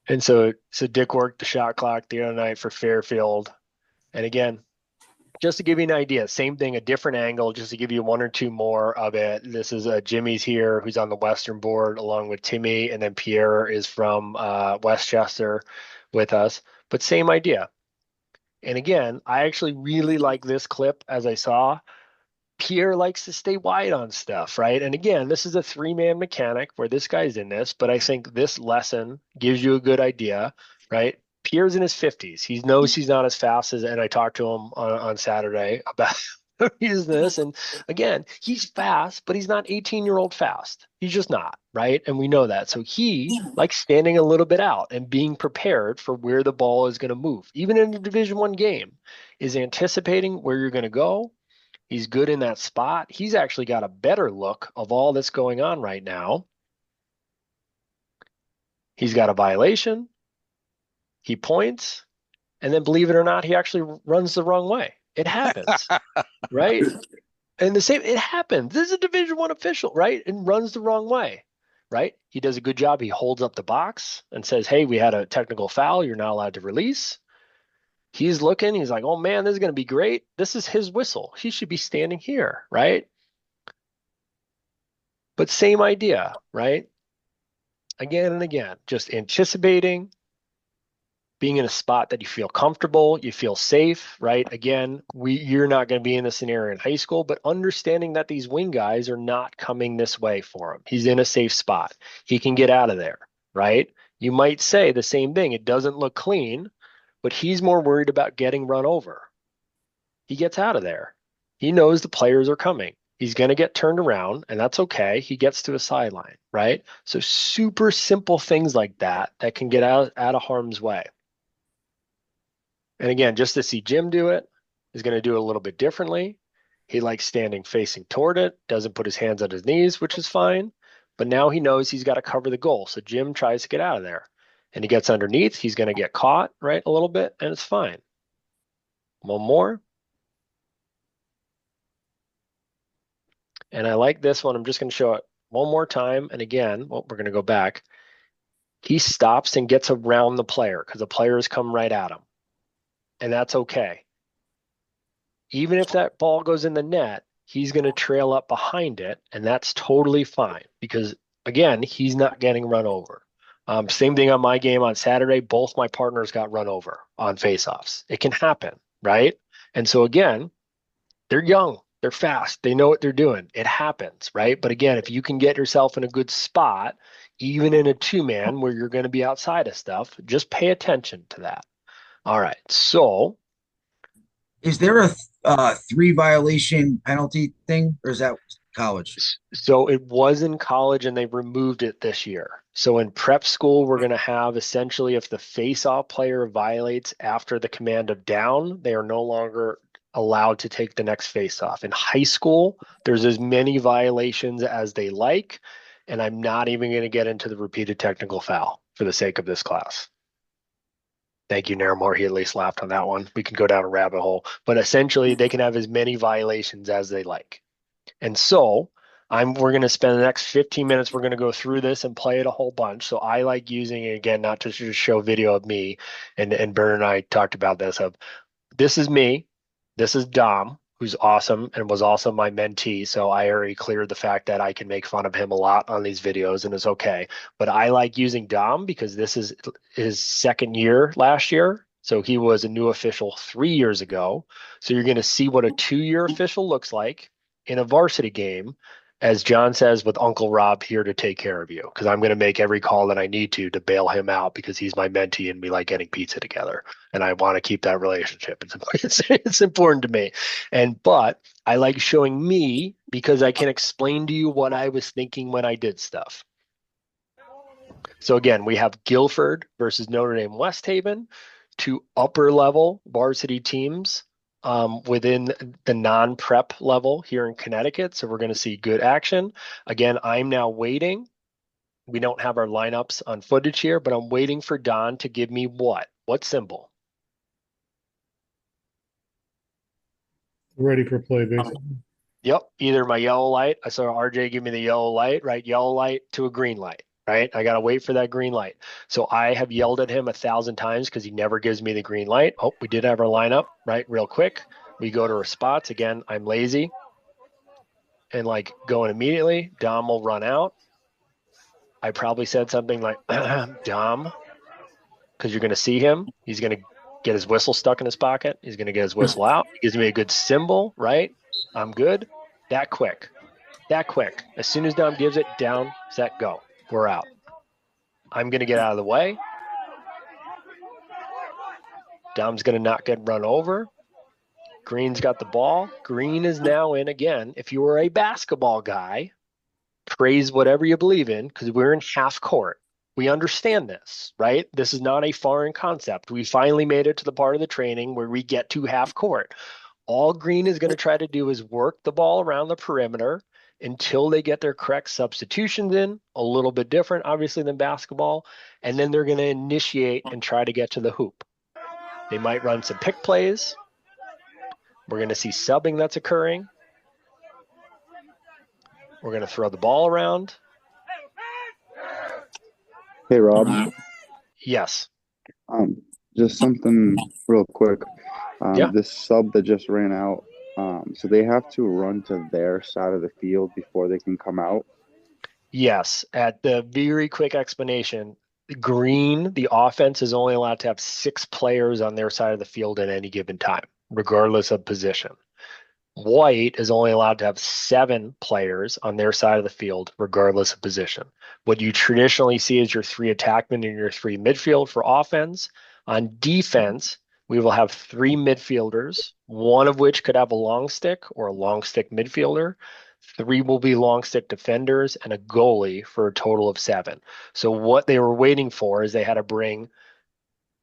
And so Dick worked the shot clock the other night for Fairfield. And again, just to give you an idea, same thing, a different angle, just to give you one or two more of it. This is Jimmy's here, who's on the Western board, along with Timmy, and then Pierre is from Westchester with us. But same idea. And again, I actually really like this clip as I saw. Pierre likes to stay wide on stuff, right? And again, this is a three-man mechanic where this guy's in this, but I think this lesson gives you a good idea, right? Pierre's in his 50s. He knows he's not as fast as, and I talked to him on Saturday about he's this. And again, he's fast, but he's not 18-year-old fast. He's just not, right? And we know that. So he likes standing a little bit out and being prepared for where the ball is going to move. Even in a Division One game, is anticipating where you're going to go. He's good in that spot. He's actually got a better look of all that's going on right now. He's got a violation. He points. And then, believe it or not, he actually runs the wrong way. It happens, right? And the same, it happens. This is a Division One official, right? And runs the wrong way, right? He does a good job. He holds up the box and says, hey, we had a technical foul. You're not allowed to release. He's looking, he's like, oh man, this is going to be great. This is his whistle. He should be standing here, right? But same idea, right? Again and again, just anticipating, being in a spot that you feel comfortable, you feel safe, right? Again, you're not going to be in this scenario in high school, but understanding that these wing guys are not coming this way for him. He's in a safe spot. He can get out of there, right? You might say the same thing. It doesn't look clean, but he's more worried about getting run over. He gets out of there. He knows the players are coming. He's going to get turned around, and that's okay. He gets to a sideline, right? So super simple things like that can get out of harm's way. And again, just to see Jim do it, is going to do it a little bit differently. He likes standing facing toward it, doesn't put his hands on his knees, which is fine. But now he knows he's got to cover the goal. So Jim tries to get out of there. And he gets underneath, he's going to get caught, right, a little bit, and it's fine. One more. And I like this one. I'm just going to show it one more time. And again, we're going to go back. He stops and gets around the player because the players come right at him. And that's okay. Even if that ball goes in the net, he's going to trail up behind it, and that's totally fine because, again, he's not getting run over. Same thing on my game on Saturday. Both my partners got run over on faceoffs. It can happen, right? And so again, they're young, they're fast, they know what they're doing. It happens, right? But again, if you can get yourself in a good spot, even in a two-man where you're going to be outside of stuff, just pay attention to that. All right. So, is there a 3 violation penalty thing, or is that college? So it was in college and they removed it this year. So in prep school, we're going to have essentially if the face-off player violates after the command of down, they are no longer allowed to take the next face-off. In high school, there's as many violations as they like, and I'm not even going to get into the repeated technical foul for the sake of this class. Thank you, Naramore. He at least laughed on that one. We can go down a rabbit hole, but essentially they can have as many violations as they like. And so we're going to spend the next 15 minutes. We're going to go through this and play it a whole bunch. So I like using it again, not to just show video of me. And Bern and I talked about this. This is me. This is Dom, who's awesome and was also my mentee. So I already cleared the fact that I can make fun of him a lot on these videos and it's okay. But I like using Dom because this is his second year last year. So he was a new official 3 years ago. So you're going to see what a 2-year official looks like in a varsity game, as John says, with Uncle Rob here to take care of you, because I'm going to make every call that I need to bail him out because he's my mentee and we like getting pizza together. And I want to keep that relationship. It's important to me. But I like showing me because I can explain to you what I was thinking when I did stuff. So again, we have Guilford versus Notre Dame West Haven, 2 upper level varsity teams within the non-prep level here in Connecticut. So we're going to see good action. Again, I'm now waiting. We don't have our lineups on footage here, but I'm waiting for Don to give me what? What symbol? Ready for play, basically. Yep. Either my yellow light. I saw RJ give me the yellow light, right? Yellow light to a green light. Right? I got to wait for that green light. So I have yelled at him 1,000 times because he never gives me the green light. Oh, we did have our lineup, right? Real quick. We go to our spots. Again, I'm lazy. And like going immediately, Dom will run out. I probably said something like, Dom, because you're going to see him. He's going to get his whistle stuck in his pocket. He's going to get his whistle out. He gives me a good symbol, right? I'm good. That quick. That quick. As soon as Dom gives it, down, set, go. We're out. I'm going to get out of the way. Dom's going to not get run over. Green's got the ball. Green is now in again. If you were a basketball guy, praise whatever you believe in, because we're in half court. We understand this, right? This is not a foreign concept. We finally made it to the part of the training where we get to half court. All Green is going to try to do is work the ball around the perimeter until they get their correct substitutions in, a little bit different, obviously, than basketball. And then they're going to initiate and try to get to the hoop. They might run some pick plays. We're going to see subbing that's occurring. We're going to throw the ball around. Hey, Rob. Yes. Just something real quick. Yeah. This sub that just ran out, so they have to run to their side of the field before they can come out? Yes. At the very quick explanation, Green, the offense is only allowed to have 6 players on their side of the field at any given time, regardless of position. White is only allowed to have 7 players on their side of the field, regardless of position. What you traditionally see is your 3 attackmen and your 3 midfield for offense. On defense, we will have 3 midfielders, one of which could have a long stick or a long stick midfielder. 3 will be long stick defenders and a goalie for a total of 7. So what they were waiting for is they had to bring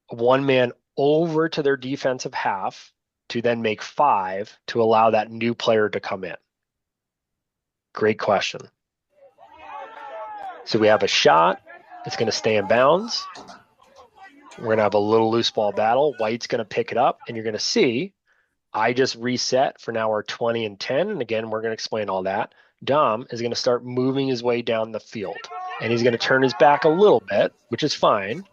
one man over to their defensive half to then make 5 to allow that new player to come in. Great question. So we have a shot. It's going to stay in bounds. We're going to have a little loose ball battle. White's going to pick it up, and you're going to see I just reset for now our 20 and 10. And again, we're going to explain all that. Dom is going to start moving his way down the field, and he's going to turn his back a little bit, which is fine.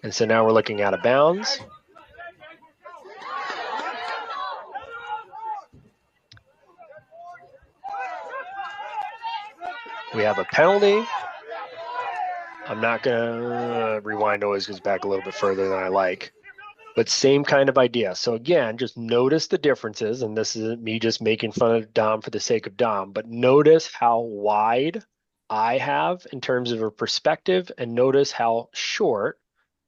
And so now we're looking out of bounds. We have a penalty. I'm not going to rewind, always goes back a little bit further than I like. But same kind of idea. So again, just notice the differences, and this isn't me just making fun of Dom for the sake of Dom, but notice how wide I have in terms of a perspective, and notice how short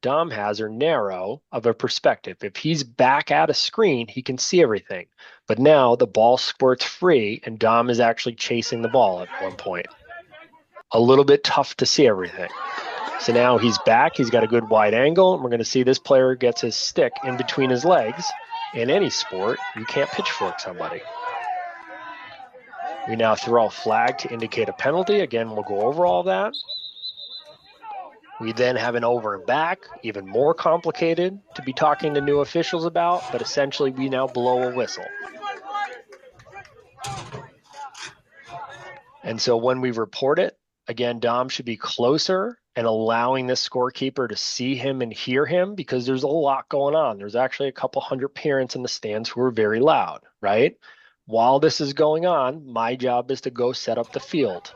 Dom has, or narrow, of a perspective. If he's back at a screen, he can see everything. But now the ball squirts free, and Dom is actually chasing the ball at one point. A little bit tough to see everything. So now he's back. He's got a good wide angle. And we're going to see this player gets his stick in between his legs. In any sport, you can't pitchfork somebody. We now throw a flag to indicate a penalty. Again, we'll go over all that. We then have an over and back, even more complicated to be talking to new officials about, but essentially we now blow a whistle. And so when we report it, again, Dom should be closer and allowing the scorekeeper to see him and hear him, because there's a lot going on. There's actually a couple hundred parents in the stands who are very loud, right? While this is going on, my job is to go set up the field.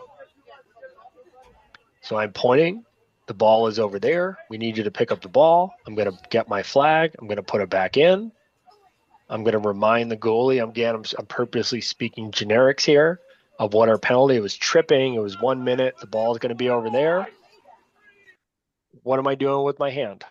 So I'm pointing. The ball is over there. We need you to pick up the ball. I'm going to get my flag. I'm going to put it back in. I'm going to remind the goalie. I'm purposely speaking generics here of what our penalty. It was tripping. It was 1 minute. The ball is going to be over there. What am I doing with my hand?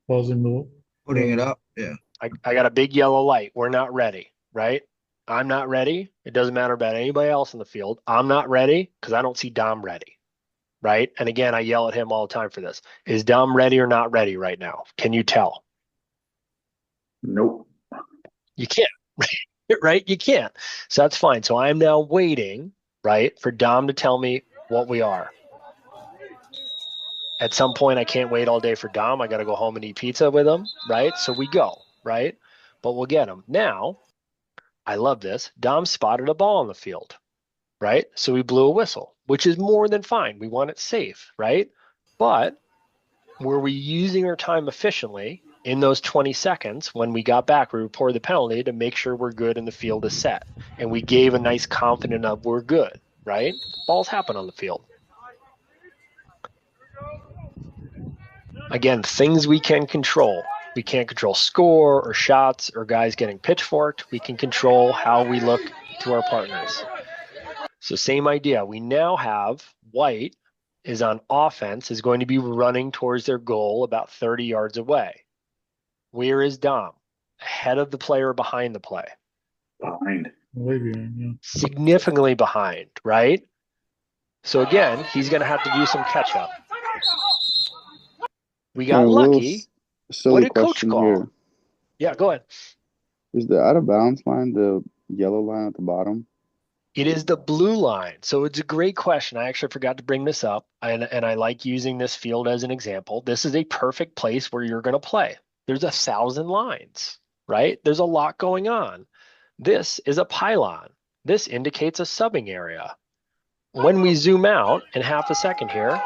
Pausing the. Putting it up. Yeah. I got a big yellow light. We're not ready, right? I'm not ready. It doesn't matter about anybody else in the field. I'm not ready because I don't see Dom ready, right? And again, I yell at him all the time for this. Is Dom ready or not ready right now? Can you tell? Nope. You can't, right? You can't. So that's fine. So I'm now waiting, right, for Dom to tell me what we are. At some point, I can't wait all day for Dom. I got to go home and eat pizza with him, right? So we go, right? But we'll get him. Now, I love this. Dom spotted a ball on the field, right? So we blew a whistle, which is more than fine. We want it safe, right? But Were we using our time efficiently in those 20 seconds? When we got back, we reported the penalty to make sure we're good and the field is set. And we gave a nice confident of we're good, right? Balls happen on the field. Again, things we can control. We can't control score or shots or guys getting pitchforked. We can control how we look to our partners. So same idea. We now have White is on offense, is going to be running towards their goal about 30 yards away. Where is Dom? Ahead of the player, behind the play? Behind. Way behind, yeah. Significantly behind, right? So again, he's going to have to do some catch up. We got lucky. What did coach call? Here. Yeah, go ahead. Is the out of bounds line the yellow line at the bottom? It is the blue line. So it's a great question. I actually forgot to bring this up, and I like using this field as an example. This is a perfect place where you're going to play. There's 1,000 lines, right? There's a lot going on. This is a pylon. This indicates a subbing area. When we zoom out in half a second here,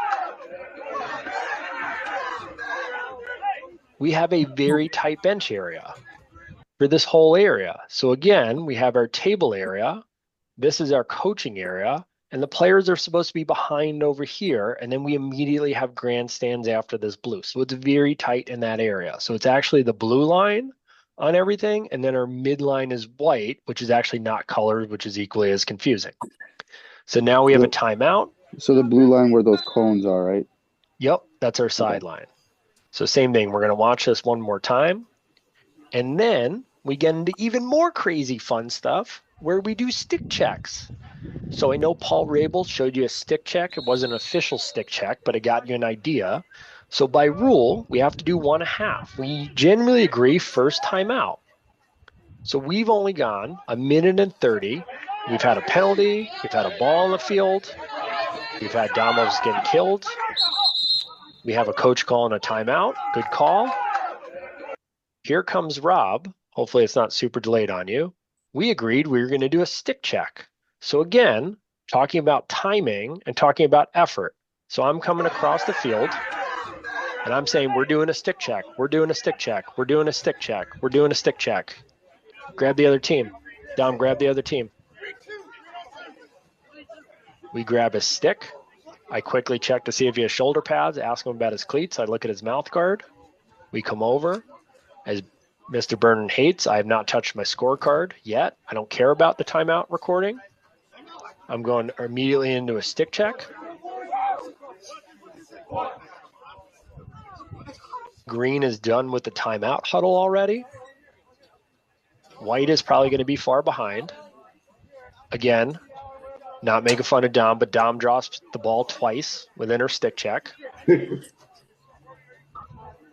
we have a very tight bench area for this whole area. So again, we have our table area. This is our coaching area, and the players are supposed to be behind over here, and then we immediately have grandstands after this blue. So it's very tight in that area. So it's actually the blue line on everything, and then our midline is white, which is actually not colored, which is equally as confusing. So now we have a timeout. So the blue line where those cones are, right? Yep, that's our sideline. So same thing. We're going to watch this one more time, and then we get into even more crazy fun stuff where we do stick checks. So I know Paul Rabel showed you a stick check. It wasn't an official stick check, but it got you an idea. So by rule, we have to do 1.5. We generally agree first time out. So we've only gone 1:30. We've had a penalty. We've had a ball on the field. We've had Damos getting killed. We have a coach calling a timeout. Good call. Here comes Rob. Hopefully it's not super delayed on you. We agreed we were going to do a stick check. So again, talking about timing and talking about effort. So I'm coming across the field and I'm saying, we're doing a stick check. We're doing a stick check. We're doing a stick check. We're doing a stick check. Grab the other team. Dom, grab the other team. We grab his stick. I quickly check to see if he has shoulder pads, ask him about his cleats. I look at his mouth guard. We come over. As Mr. Burnham hates, I have not touched my scorecard yet. I don't care about the timeout recording. I'm going immediately into a stick check. Green is done with the timeout huddle already. White is probably going to be far behind. Again, not making fun of Dom, but Dom drops the ball twice within her stick check.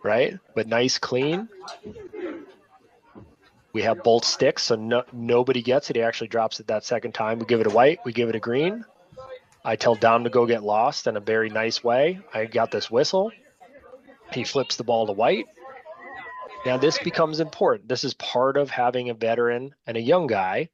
Right? But nice, clean. We have both sticks, so nobody gets it. He actually drops it that second time. We give it a white. We give it a green. I tell Dom to go get lost in a very nice way. I got this whistle. He flips the ball to white. Now this becomes important. This is part of having a veteran and a young guy.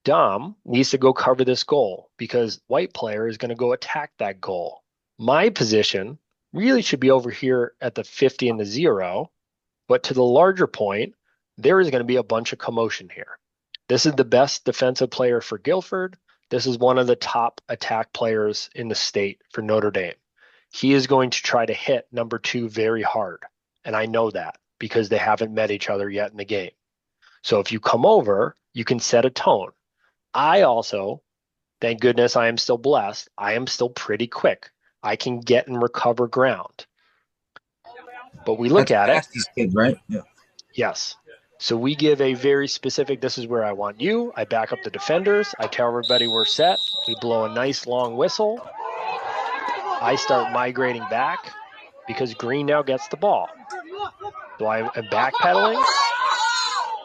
Dom needs to go cover this goal because white player is going to go attack that goal. My position really should be over here at the 50 and the 0, but to the larger point, there is going to be a bunch of commotion here. This is the best defensive player for Guilford. This is one of the top attack players in the state for Notre Dame. He is going to try to hit number 2 very hard, and I know that because they haven't met each other yet in the game. So if you come over, you can set a tone. I also, thank goodness I am still blessed, I am still pretty quick. I can get and recover ground. But we look at it. These kids, right? Yeah. Yes. So we give a very specific, this is where I want you. I back up the defenders. I tell everybody we're set. We blow a nice long whistle. I start migrating back because green now gets the ball. So I am backpedaling.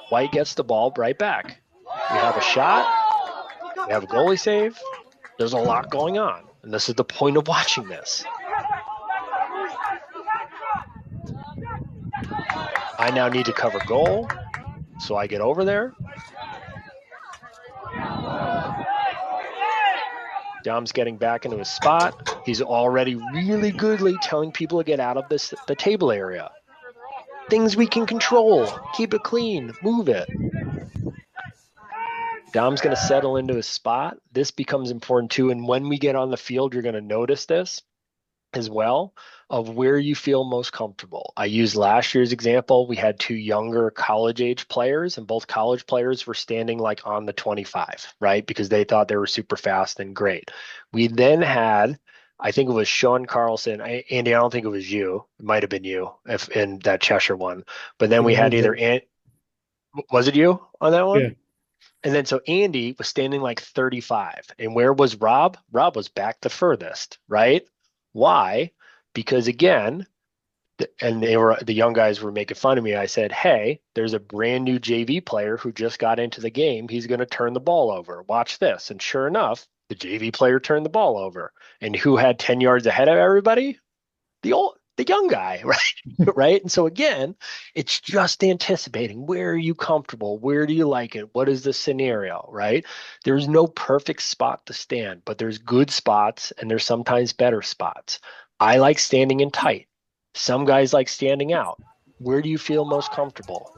White gets the ball right back. We have a shot. We have a goalie save. There's a lot going on. And this is the point of watching this. I now need to cover goal. So I get over there. Dom's getting back into his spot. He's already really goodly telling people to get out of the table area. Things we can control. Keep it clean. Move it. Dom's going to settle into his spot. This becomes important too. And when we get on the field, you're going to notice this as well, of where you feel most comfortable. I used last year's example. We had 2 younger college age players, and both college players were standing like on the 25, right? Because they thought they were super fast and great. We then had, I think it was Sean Carlson. Andy, I don't think it was you. It might have been you if in that Cheshire one. But then we had was it you on that one? Yeah. And then so Andy was standing like 35. And where was Rob? Rob was back the furthest, right? Why? Because again, and the young guys were making fun of me. I said, hey, there's a brand new JV player who just got into the game. He's going to turn the ball over. Watch this. And sure enough, the JV player turned the ball over. And who had 10 yards ahead of everybody? The young guy, right? Right. And so again, it's just anticipating, where are you comfortable? Where do you like it? What is the scenario, right? There's no perfect spot to stand, but there's good spots and there's sometimes better spots. I like standing in tight. Some guys like standing out. Where do you feel most comfortable?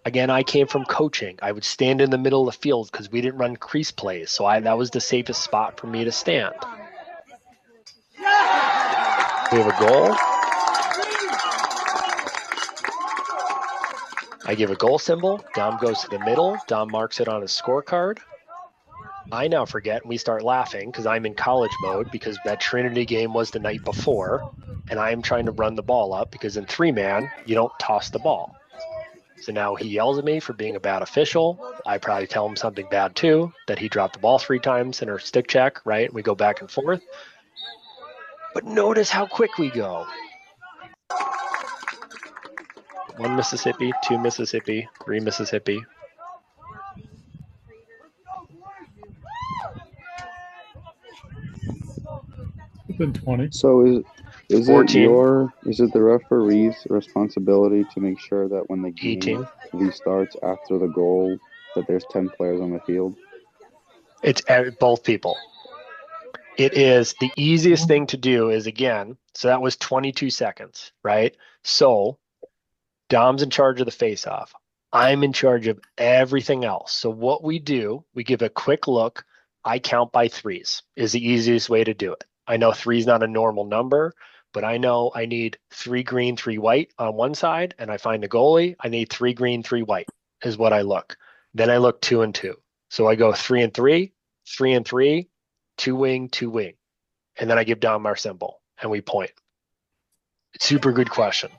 Again, I came from coaching. I would stand in the middle of the field because we didn't run crease plays. So that was the safest spot for me to stand. We have a goal. I give a goal symbol. Dom goes to the middle. Dom marks it on his scorecard. I now forget, and we start laughing because I'm in college mode because that Trinity game was the night before, and I am trying to run the ball up because in 3-man, you don't toss the ball. So now he yells at me for being a bad official. I probably tell him something bad too, that he dropped the ball 3 times in our stick check, right? And we go back and forth. But notice how quick we go. 1 Mississippi, 2 Mississippi, 3 Mississippi. Been 20. So is 14. Is it the referee's responsibility to make sure that when the game 18. restarts after the goal, that there's 10 players on the field? It's both people. It is the easiest thing to do is, again, so that was 22 seconds, right? So Dom's in charge of the face-off. I'm in charge of everything else. So what we do, we give a quick look. I count by 3s is the easiest way to do it. I know 3 is not a normal number, but I know I need 3 green, 3 white on one side, and I find the goalie. I need 3 green, 3 white is what I look. Then I look 2 and 2. So I go 3 and 3, 3 and 3, 2 wing, 2 wing. And then I give Dom our symbol and we point. Super good question.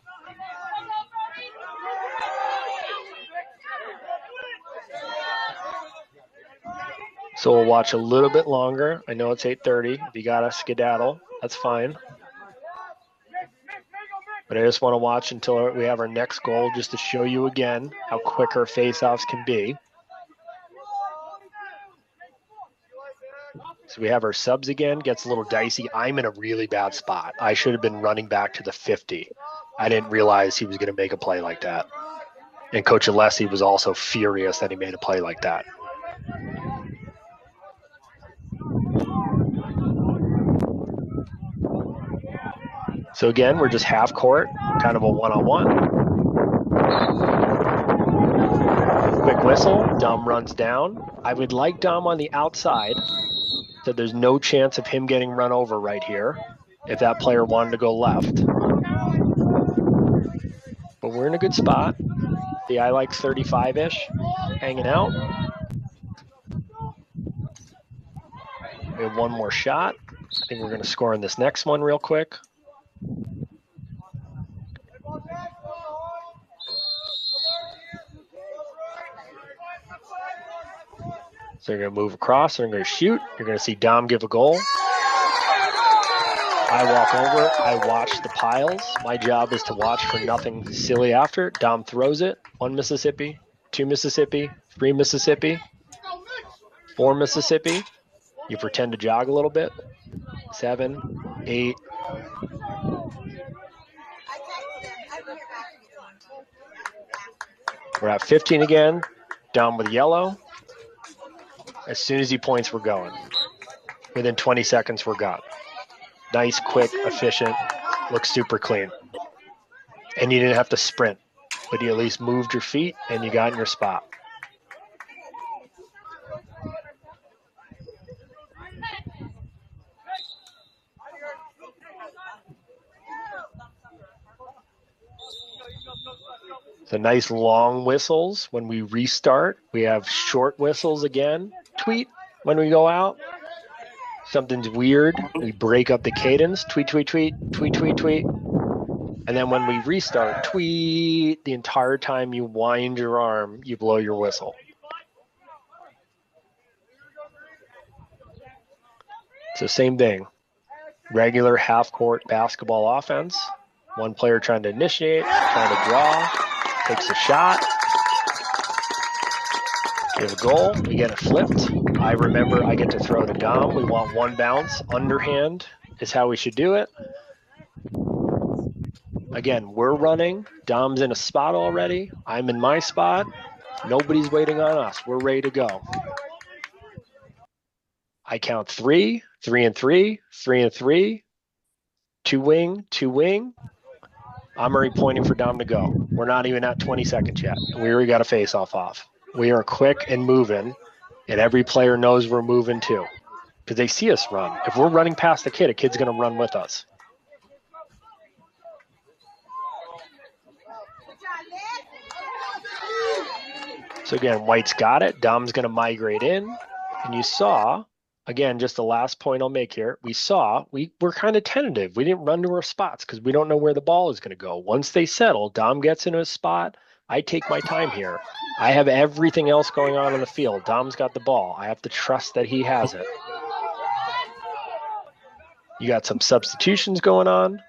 So we'll watch a little bit longer. I know it's 8:30. If you got to skedaddle, that's fine. But I just want to watch until we have our next goal just to show you again how quick our face-offs can be. So we have our subs again, gets a little dicey. I'm in a really bad spot. I should have been running back to the 50. I didn't realize he was going to make a play like that. And Coach Alessi was also furious that he made a play like that. So again, we're just half court, kind of a one-on-one. Quick whistle, Dom runs down. I would like Dom on the outside, so there's no chance of him getting run over right here if that player wanted to go left. But we're in a good spot. See, I like 35-ish, hanging out. We have one more shot. I think we're going to score in this next one real quick. So you're going to move across, and they're going to shoot. You're going to see Dom give a goal. I walk over. I watch the piles. My job is to watch for nothing silly after. Dom throws it. 1 Mississippi, 2 Mississippi, 3 Mississippi, 4 Mississippi. You pretend to jog a little bit. 7, 8. We're at 15 again. Dom with yellow. As soon as he points, we're going. Within 20 seconds, we're gone. Nice, quick, efficient, looks super clean. And you didn't have to sprint, but you at least moved your feet and you got in your spot. So nice long whistles when we restart. We have short whistles again. Tweet when we go out. Something's weird. We break up the cadence. Tweet, tweet, tweet, tweet, tweet, tweet. And then when we restart, tweet the entire time you wind your arm, you blow your whistle. So same thing. Regular half-court basketball offense. One player trying to initiate, trying to draw, takes a shot. We have a goal. We get it flipped. I remember I get to throw to Dom. We want one bounce. Underhand is how we should do it. Again, we're running. Dom's in a spot already. I'm in my spot. Nobody's waiting on us. We're ready to go. I count 3, 3 and 3, 3 and 3, 2 wing, 2 wing. I'm already pointing for Dom to go. We're not even at 20 seconds yet. We already got a face-off off. We are quick and moving, and every player knows we're moving too because they see us run. If we're running past the kid, a kid's going to run with us. So again, White's got it. Dom's going to migrate in. And you saw, again, just the last point I'll make here, we're kind of tentative. We didn't run to our spots because we don't know where the ball is going to go. Once they settle, Dom gets into a spot. I take my time here. I have everything else going on the field. Dom's got the ball. I have to trust that he has it. You got some substitutions going on.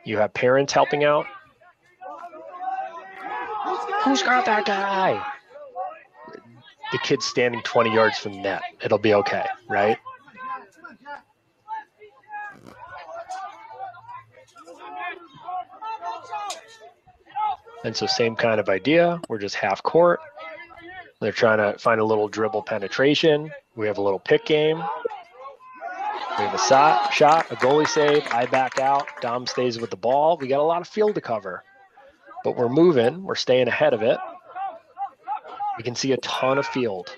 You have parents helping out. Who's got that guy? The kid's standing 20 yards from the net. It'll be okay, right? And so same kind of idea. We're just half court. They're trying to find a little dribble penetration. We have a little pick game. We have a shot, a goalie save. I back out. Dom stays with the ball. We got a lot of field to cover. But we're moving. We're staying ahead of it. We can see a ton of field.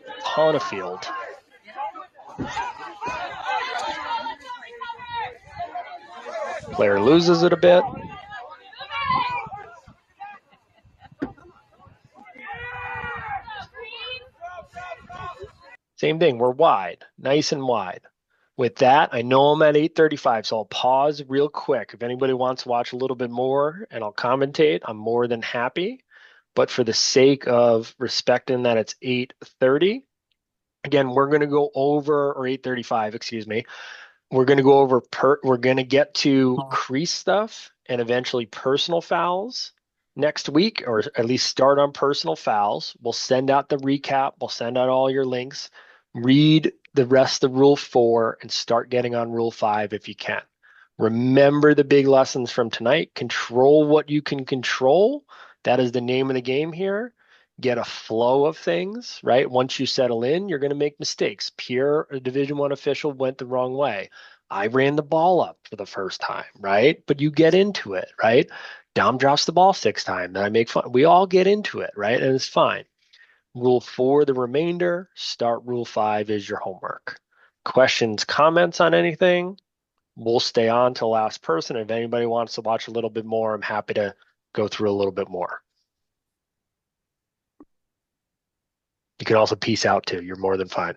Player loses it a bit. Same thing, we're wide, nice and wide. With that, I know I'm at 8:35, so I'll pause real quick. If anybody wants to watch a little bit more and I'll commentate, I'm more than happy. But for the sake of respecting that it's 8:30, again, we're going to go over, or 8:35, excuse me. We're going to go over, we're going to get to crease stuff and eventually personal fouls next week, or at least start on personal fouls. We'll send out the recap. We'll send out all your links. Read the rest of Rule 4 and start getting on Rule 5 if you can. Remember the big lessons from tonight. Control what you can control. That is the name of the game here. Get a flow of things, right? Once you settle in, you're going to make mistakes. Pierre, a Division I official, went the wrong way. I ran the ball up for the first time, right? But you get into it, right? Dom drops the ball 6 times, and I make fun. We all get into it, right? And it's fine. Rule 4, the remainder. Start Rule 5 is your homework. Questions, comments on anything? We'll stay on till last person. If anybody wants to watch a little bit more, I'm happy to go through a little bit more. You can also peace out too. You're more than fine.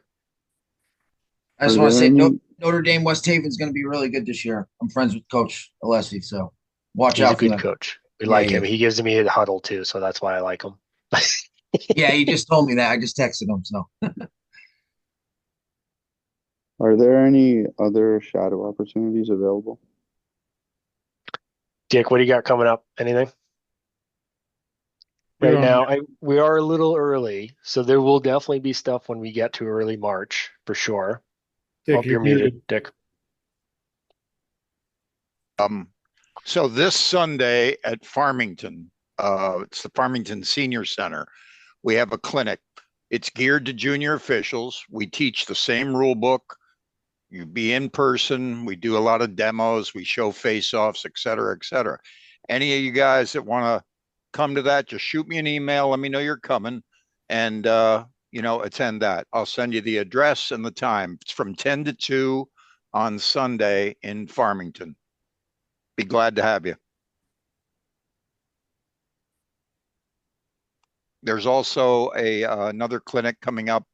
I just want to say Notre Dame West Haven is going to be really good this year. I'm friends with Coach Alessi, so watch out for He's a them. good coach. We like him. He gives me a huddle too, so that's why I like him. Yeah, he just told me that. I just texted him. So, are there any other shadow opportunities available? Dick, what do you got coming up? Anything? Right now, we are a little early, so there will definitely be stuff when we get to early March for sure. Dick, you're muted, Dick. So this Sunday at Farmington, it's the Farmington Senior Center, we have a clinic. It's geared to junior officials. We teach the same rule book. You be in person. We do a lot of demos. We show face-offs, et cetera, et cetera. Any of you guys that want to come to that, just shoot me an email. Let me know you're coming, and attend that. I'll send you the address and the time. It's from 10 to 2 on Sunday in Farmington. Be glad to have you. There's also another clinic coming up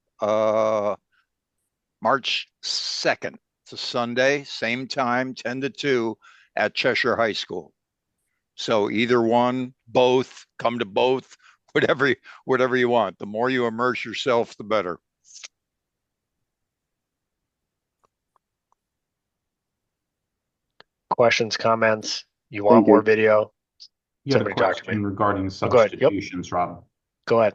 March 2nd. It's a Sunday, same time, 10 to 2 at Cheshire High School. So either one, both, come to both, whatever you want. The more you immerse yourself, the better. Questions, comments? You want Thank you. more video? You had a Somebody talk to me. question regarding Oh, go ahead. Yep. substitutions, Rob. Go ahead.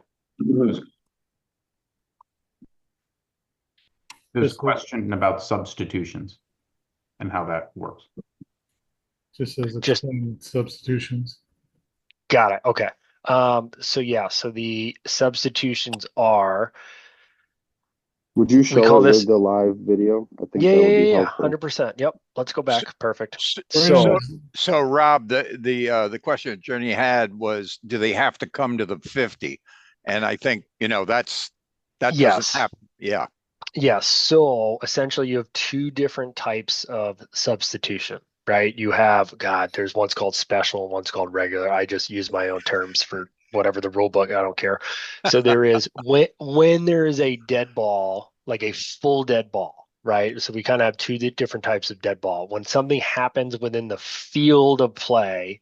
There's a question about substitutions and how that works. Just says explain substitutions. Got it. Okay. So the substitutions are. Would you show call it this- with the live video? I think Yeah, that would be yeah, helpful. 100%. Yep. Let's go back. Perfect. So Rob, the question that Jenny had was, do they have to come to the 50? And I think, that Yes. doesn't happen. Yeah. Yes. So essentially you have two different types of substitution, right? You have, there's one's called special and one's called regular. I just use my own terms for whatever the rule book. I don't care. So there is when there is a dead ball, like a full dead ball, right? So we kind of have two different types of dead ball. When something happens within the field of play,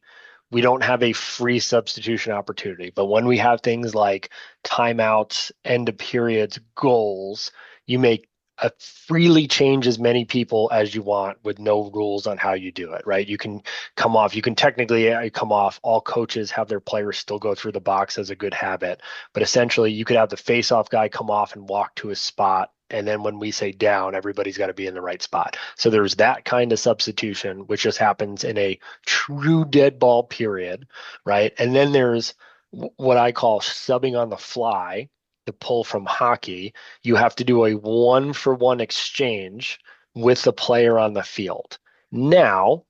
we don't have a free substitution opportunity. But when we have things like timeouts, end of periods, goals, you make freely change as many people as you want with no rules on how you do it, right? You can come off, you can technically come off. All coaches have their players still go through the box as a good habit. But essentially, you could have the face-off guy come off and walk to his spot. And then when we say down, everybody's got to be in the right spot. So there's that kind of substitution, which just happens in a true dead ball period, right? And then there's what I call subbing on the fly, the pull from hockey. You have to do a 1-for-1 exchange with the player on the field. Now,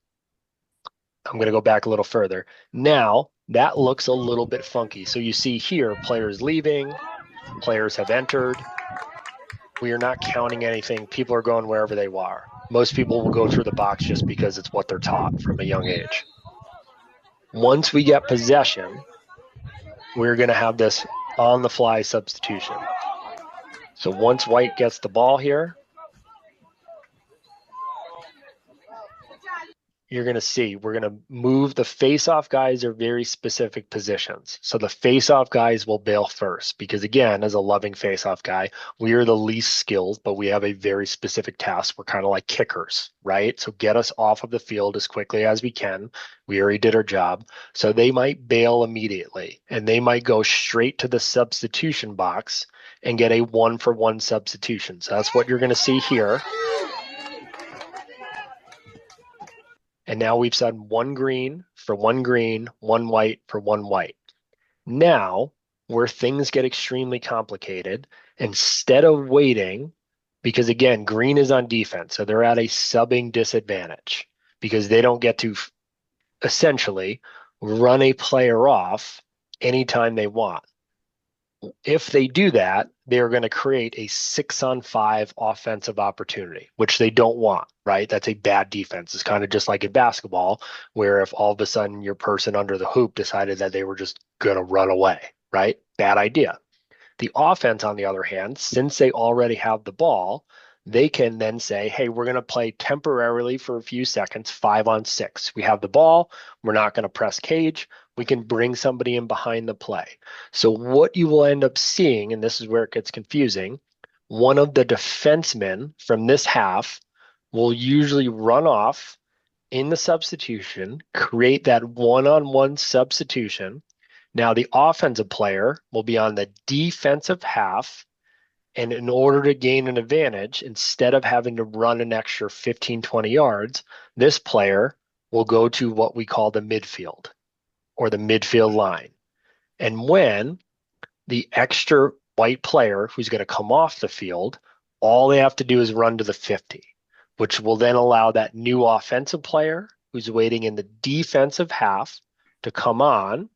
I'm going to go back a little further. Now, that looks a little bit funky. So you see here, players leaving, players have entered. We are not counting anything. People are going wherever they are. Most people will go through the box just because it's what they're taught from a young age. Once we get possession, we're going to have this on-the-fly substitution. So once White gets the ball here, you're going to see we're going to move. The face-off guys are very specific positions. So the face-off guys will bail first because, again, as a loving face-off guy, we are the least skilled, but we have a very specific task. We're kind of like kickers, right? So get us off of the field as quickly as we can. We already did our job. So they might bail immediately, and they might go straight to the substitution box and get a 1-for-1 substitution. So that's what you're going to see here. And now we've said 1 green for 1 green, 1 white for 1 white. Now, where things get extremely complicated, instead of waiting, because again, green is on defense, so they're at a subbing disadvantage because they don't get to essentially run a player off anytime they want. If they do that, they're going to create a 6-on-5 offensive opportunity, which they don't want, right? That's a bad defense. It's kind of just like in basketball, where if all of a sudden your person under the hoop decided that they were just going to run away, right? Bad idea. The offense, on the other hand, since they already have the ball, they can then say, hey, we're going to play temporarily for a few seconds, 5-on-6. We have the ball. We're not going to press cage. We can bring somebody in behind the play. So what you will end up seeing, and this is where it gets confusing, one of the defensemen from this half will usually run off in the substitution, create that one-on-one substitution. Now the offensive player will be on the defensive half, and in order to gain an advantage, instead of having to run an extra 15, 20 yards, this player will go to what we call the midfield or the midfield line. And when the extra white player who's going to come off the field, all they have to do is run to the 50, which will then allow that new offensive player who's waiting in the defensive half to come on.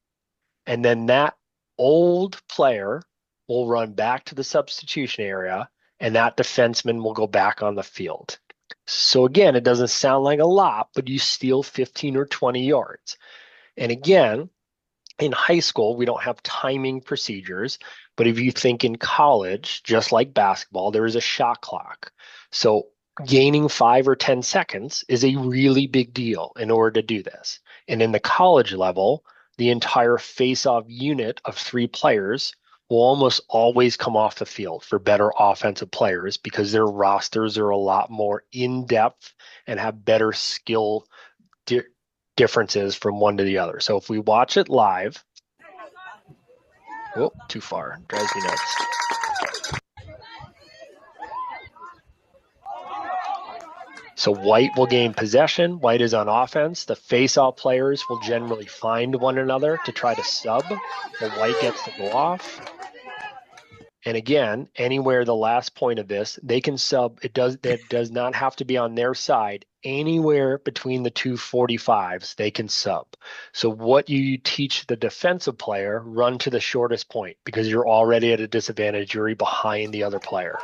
And then that old player will run back to the substitution area, and that defenseman will go back on the field. So again, it doesn't sound like a lot, but you steal 15 or 20 yards. And again, in high school, we don't have timing procedures, but if you think in college, just like basketball, there is a shot clock. So gaining 5 or 10 seconds is a really big deal in order to do this. And in the college level, the entire face-off unit of 3 players will almost always come off the field for better offensive players because their rosters are a lot more in-depth and have better skill differences from one to the other. So if we watch it live, oh, too far, drives me nuts. So white will gain possession. White is on offense. The face-off players will generally find one another to try to sub. The white gets to go off. And again, anywhere the last point of this, they can sub. It does not have to be on their side. Anywhere between the two 45s, they can sub. So what you teach the defensive player, run to the shortest point because you're already at a disadvantage. You're behind the other player.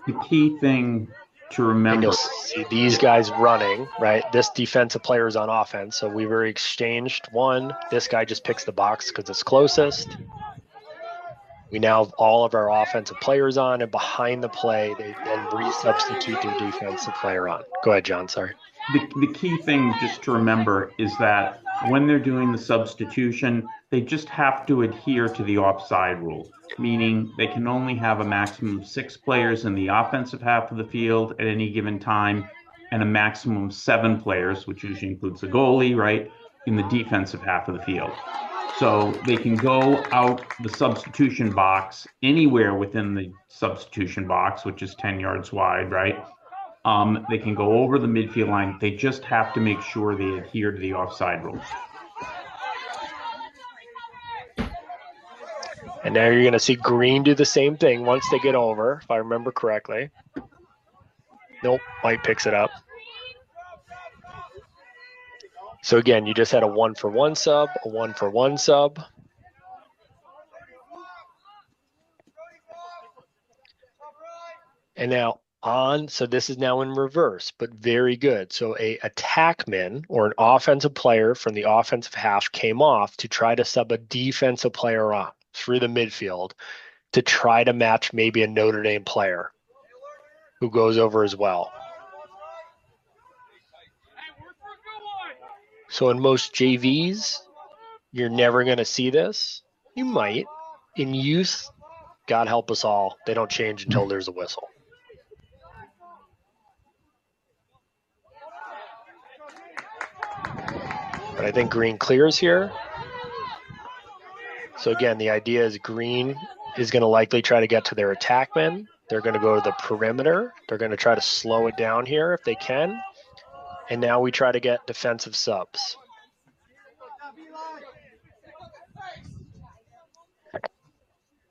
The key thing to remember. And you'll see these guys running, right? This defensive player is on offense. So we've already exchanged one. This guy just picks the box because it's closest. We now have all of our offensive players on, and behind the play, they then resubstitute their defensive player on. Go ahead, John. Sorry. The key thing just to remember is that when they're doing the substitution, they just have to adhere to the offside rule, meaning they can only have a maximum of 6 players in the offensive half of the field at any given time and a maximum of 7 players, which usually includes the goalie, right, in the defensive half of the field. So they can go out the substitution box anywhere within the substitution box, which is 10 yards wide, right? They can go over the midfield line. They just have to make sure they adhere to the offside rule. And now you're going to see green do the same thing once they get over, if I remember correctly. Nope, white picks it up. So again, you just had a 1-for-1 sub, a 1-for-1 sub. And now so this is now in reverse, but very good. So a attackman or an offensive player from the offensive half came off to try to sub a defensive player on through the midfield to try to match maybe a Notre Dame player who goes over as well. So in most JVs, you're never going to see this. You might. In youth, God help us all, they don't change until there's a whistle. But I think green clears here. So again, the idea is green is going to likely try to get to their attackmen. They're going to go to the perimeter. They're going to try to slow it down here if they can. And now we try to get defensive subs.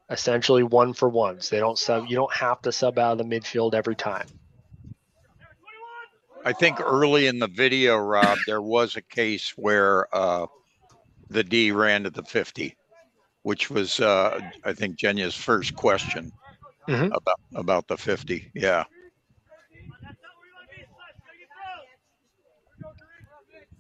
Essentially 1-for-1s. They don't sub. You don't have to sub out of the midfield every time. I think early in the video, Rob, there was a case where the D ran to the 50, which was, I think, Jenya's first question about the 50. Yeah.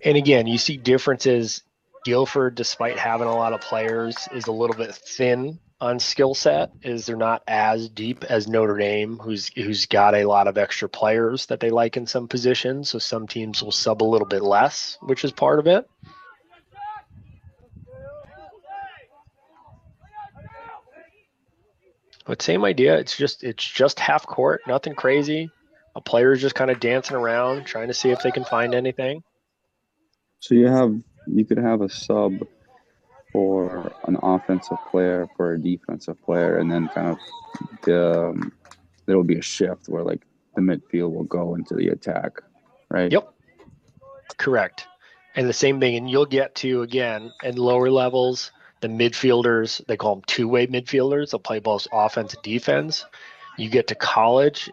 And again, you see differences. Guilford, despite having a lot of players, is a little bit thin on skill set. They're not as deep as Notre Dame, who's got a lot of extra players that they like in some positions. So some teams will sub a little bit less, which is part of it. But same idea. It's just half court, nothing crazy. A player's just kind of dancing around, trying to see if they can find anything. So you could have a sub for an offensive player for a defensive player, and then kind of there will be a shift where like the midfield will go into the attack, right? Yep, correct. And the same thing, and you'll get to, again, in lower levels, the midfielders, they call them two-way midfielders. They'll play both offense and defense. You get to college,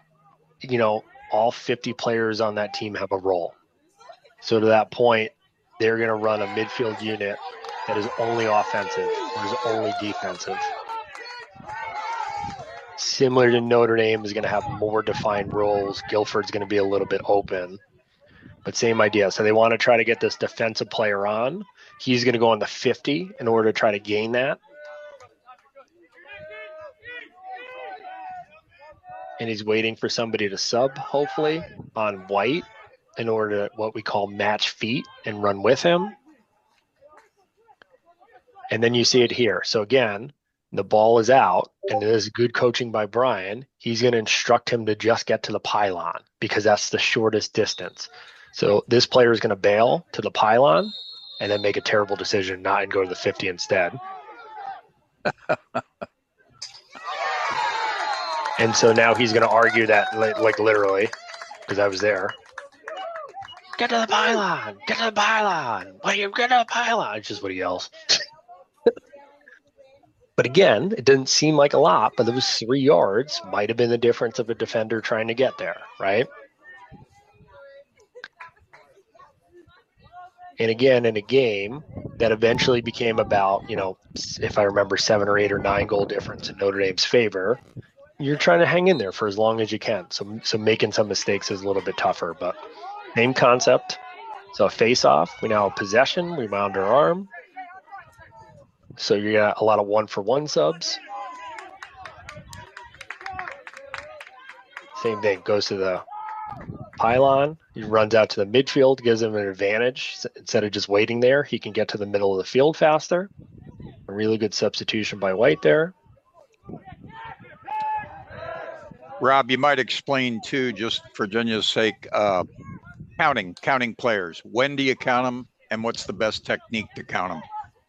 all 50 players on that team have a role. So to that point, they're going to run a midfield unit that is only offensive or is only defensive. Similar to Notre Dame is going to have more defined roles. Guilford's going to be a little bit open, but same idea. So they want to try to get this defensive player on. He's going to go on the 50 in order to try to gain that. And he's waiting for somebody to sub, hopefully, on white in order to what we call match feet and run with him. And then you see it here. So again, the ball is out, and it is good coaching by Brian. He's going to instruct him to just get to the pylon because that's the shortest distance. So this player is going to bail to the pylon and then make a terrible decision not and go to the 50 instead. And so now he's going to argue that, like literally, because I was there. Get to the pylon! Get to the pylon! Why you get to the pylon? It's just what he yells. But again, it didn't seem like a lot, but those 3 yards might have been the difference of a defender trying to get there, right? And again, in a game that eventually became about, if I remember, 7 or 8 or 9 goal difference in Notre Dame's favor, you're trying to hang in there for as long as you can. So making some mistakes is a little bit tougher, but same concept. So a face-off, we now have possession, we wound our arm. So you got a lot of 1-for-1 subs. Same thing, goes to the pylon. He runs out to the midfield, gives him an advantage. Instead of just waiting there, he can get to the middle of the field faster. A really good substitution by White there. Rob, you might explain too, just for Virginia's sake, counting players. When do you count them, and what's the best technique to count them?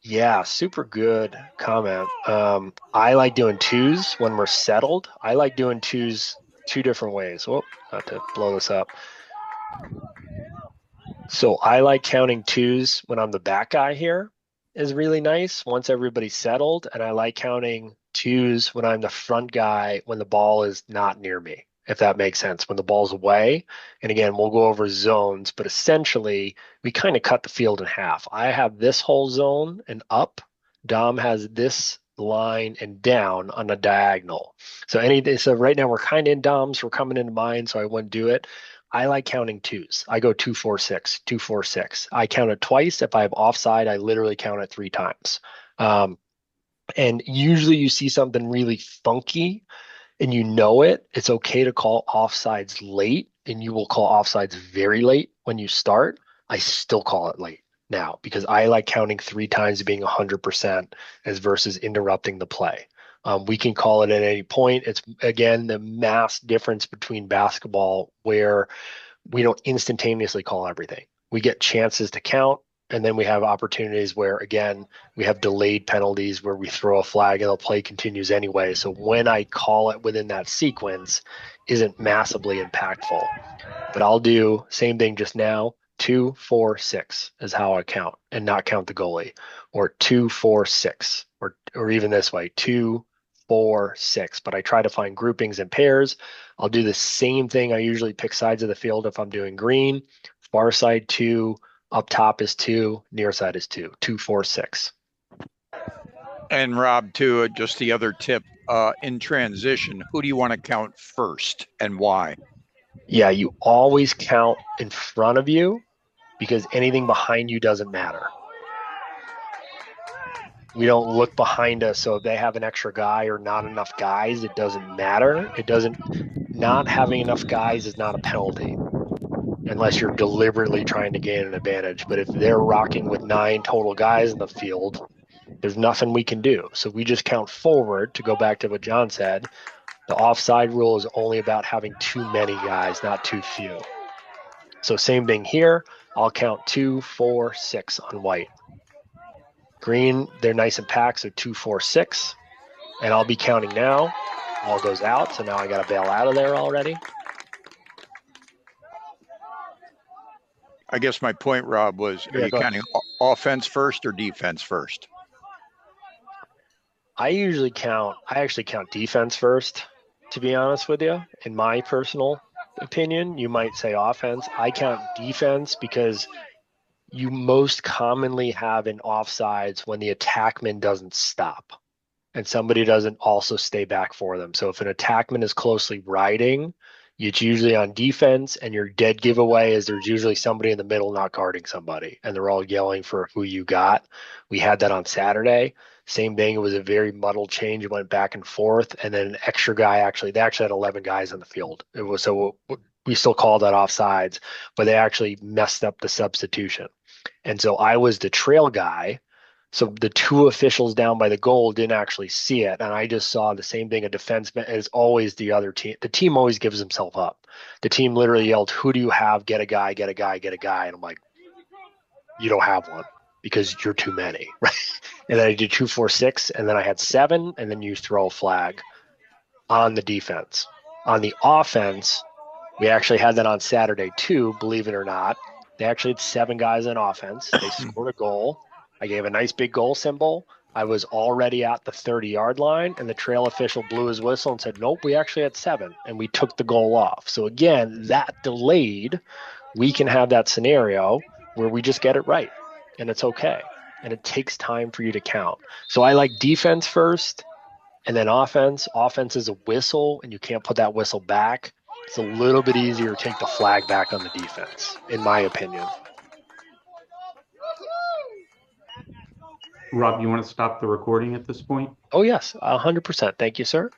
Yeah, super good comment. I like doing twos when we're settled. I like doing twos 2 different ways. Whoop, not to blow this up. So I like counting twos when I'm the back guy here is really nice once everybody's settled. And I like counting twos when I'm the front guy when the ball is not near me, if that makes sense, when the ball's away. And again, we'll go over zones, but essentially we kind of cut the field in half. I have this whole zone and up. Dom has this line and down on the diagonal. So right now we're kind of in Dom's, we're coming into mine, so I wouldn't do it. I like counting twos. I go 2, 4, 6, 2, 4, 6. I count it twice. If I have offside, I literally count it 3 times. And usually you see something really funky and it's okay to call offsides late, and you will call offsides very late when you start. I still call it late now because I like counting 3 times being 100% as versus interrupting the play. We can call it at any point. It's, again, the mass difference between basketball where we don't instantaneously call everything. We get chances to count, and then we have opportunities where, again, we have delayed penalties where we throw a flag and the play continues anyway. So when I call it within that sequence isn't massively impactful. But I'll do same thing just now. 2, 4, 6 is how I count and not count the goalie. Or 2, 4, 6. Or even this way, 2, 4, 6. But I try to find groupings and pairs. I'll do the same thing. I usually pick sides of the field if I'm doing green. Far side 2. Up top is 2, near side is 2, 2, 4, 6. And Rob, too, just the other tip, in transition, who do you want to count first and why? Yeah, you always count in front of you because anything behind you doesn't matter. We don't look behind us, so if they have an extra guy or not enough guys, it doesn't matter. Not having enough guys is not a penalty unless you're deliberately trying to gain an advantage. But if they're rocking with 9 total guys in the field, there's nothing we can do. So we just count forward. To go back to what John said, the offside rule is only about having too many guys, not too few. So same thing here. I'll count 2, 4, 6 on white. Green, they're nice and packed, so 2, 4, 6. And I'll be counting now. All goes out, so now I got to bail out of there already. I guess my point, Rob, was are Yeah, you go ahead. counting offense first or defense first? I actually count defense first, to be honest with you. In my personal opinion, you might say offense. I count defense because you most commonly have an offsides when the attackman doesn't stop and somebody doesn't also stay back for them. So if an attackman is closely riding, it's usually on defense, and your dead giveaway is there's usually somebody in the middle not guarding somebody, and they're all yelling for who you got. We had that on Saturday. Same thing. It was a very muddled change. It went back and forth, and then an extra guy they actually had 11 guys on the field. It was so we still called that offsides, but they actually messed up the substitution. And so I was the trail guy. So the two officials down by the goal didn't actually see it. And I just saw the same thing. A defenseman is always the other team. The team always gives himself up. The team literally yelled, "Who do you have? Get a guy, get a guy, get a guy." And I'm like, you don't have one because you're too many. Right. And then I did 2, 4, 6, and then I had 7, and then you throw a flag on the defense. On the offense, we actually had that on Saturday too, believe it or not. They actually had 7 guys on offense. They scored a goal. I gave a nice big goal symbol. I was already at the 30-yard line, and the trail official blew his whistle and said, "Nope, we actually had 7," and we took the goal off. So again, that delayed, we can have that scenario where we just get it right, and it's okay. And it takes time for you to count. So I like defense first, and then offense. Offense is a whistle, and you can't put that whistle back. It's a little bit easier to take the flag back on the defense, in my opinion. Rob, you want to stop the recording at this point? Oh, yes, 100%. Thank you, sir.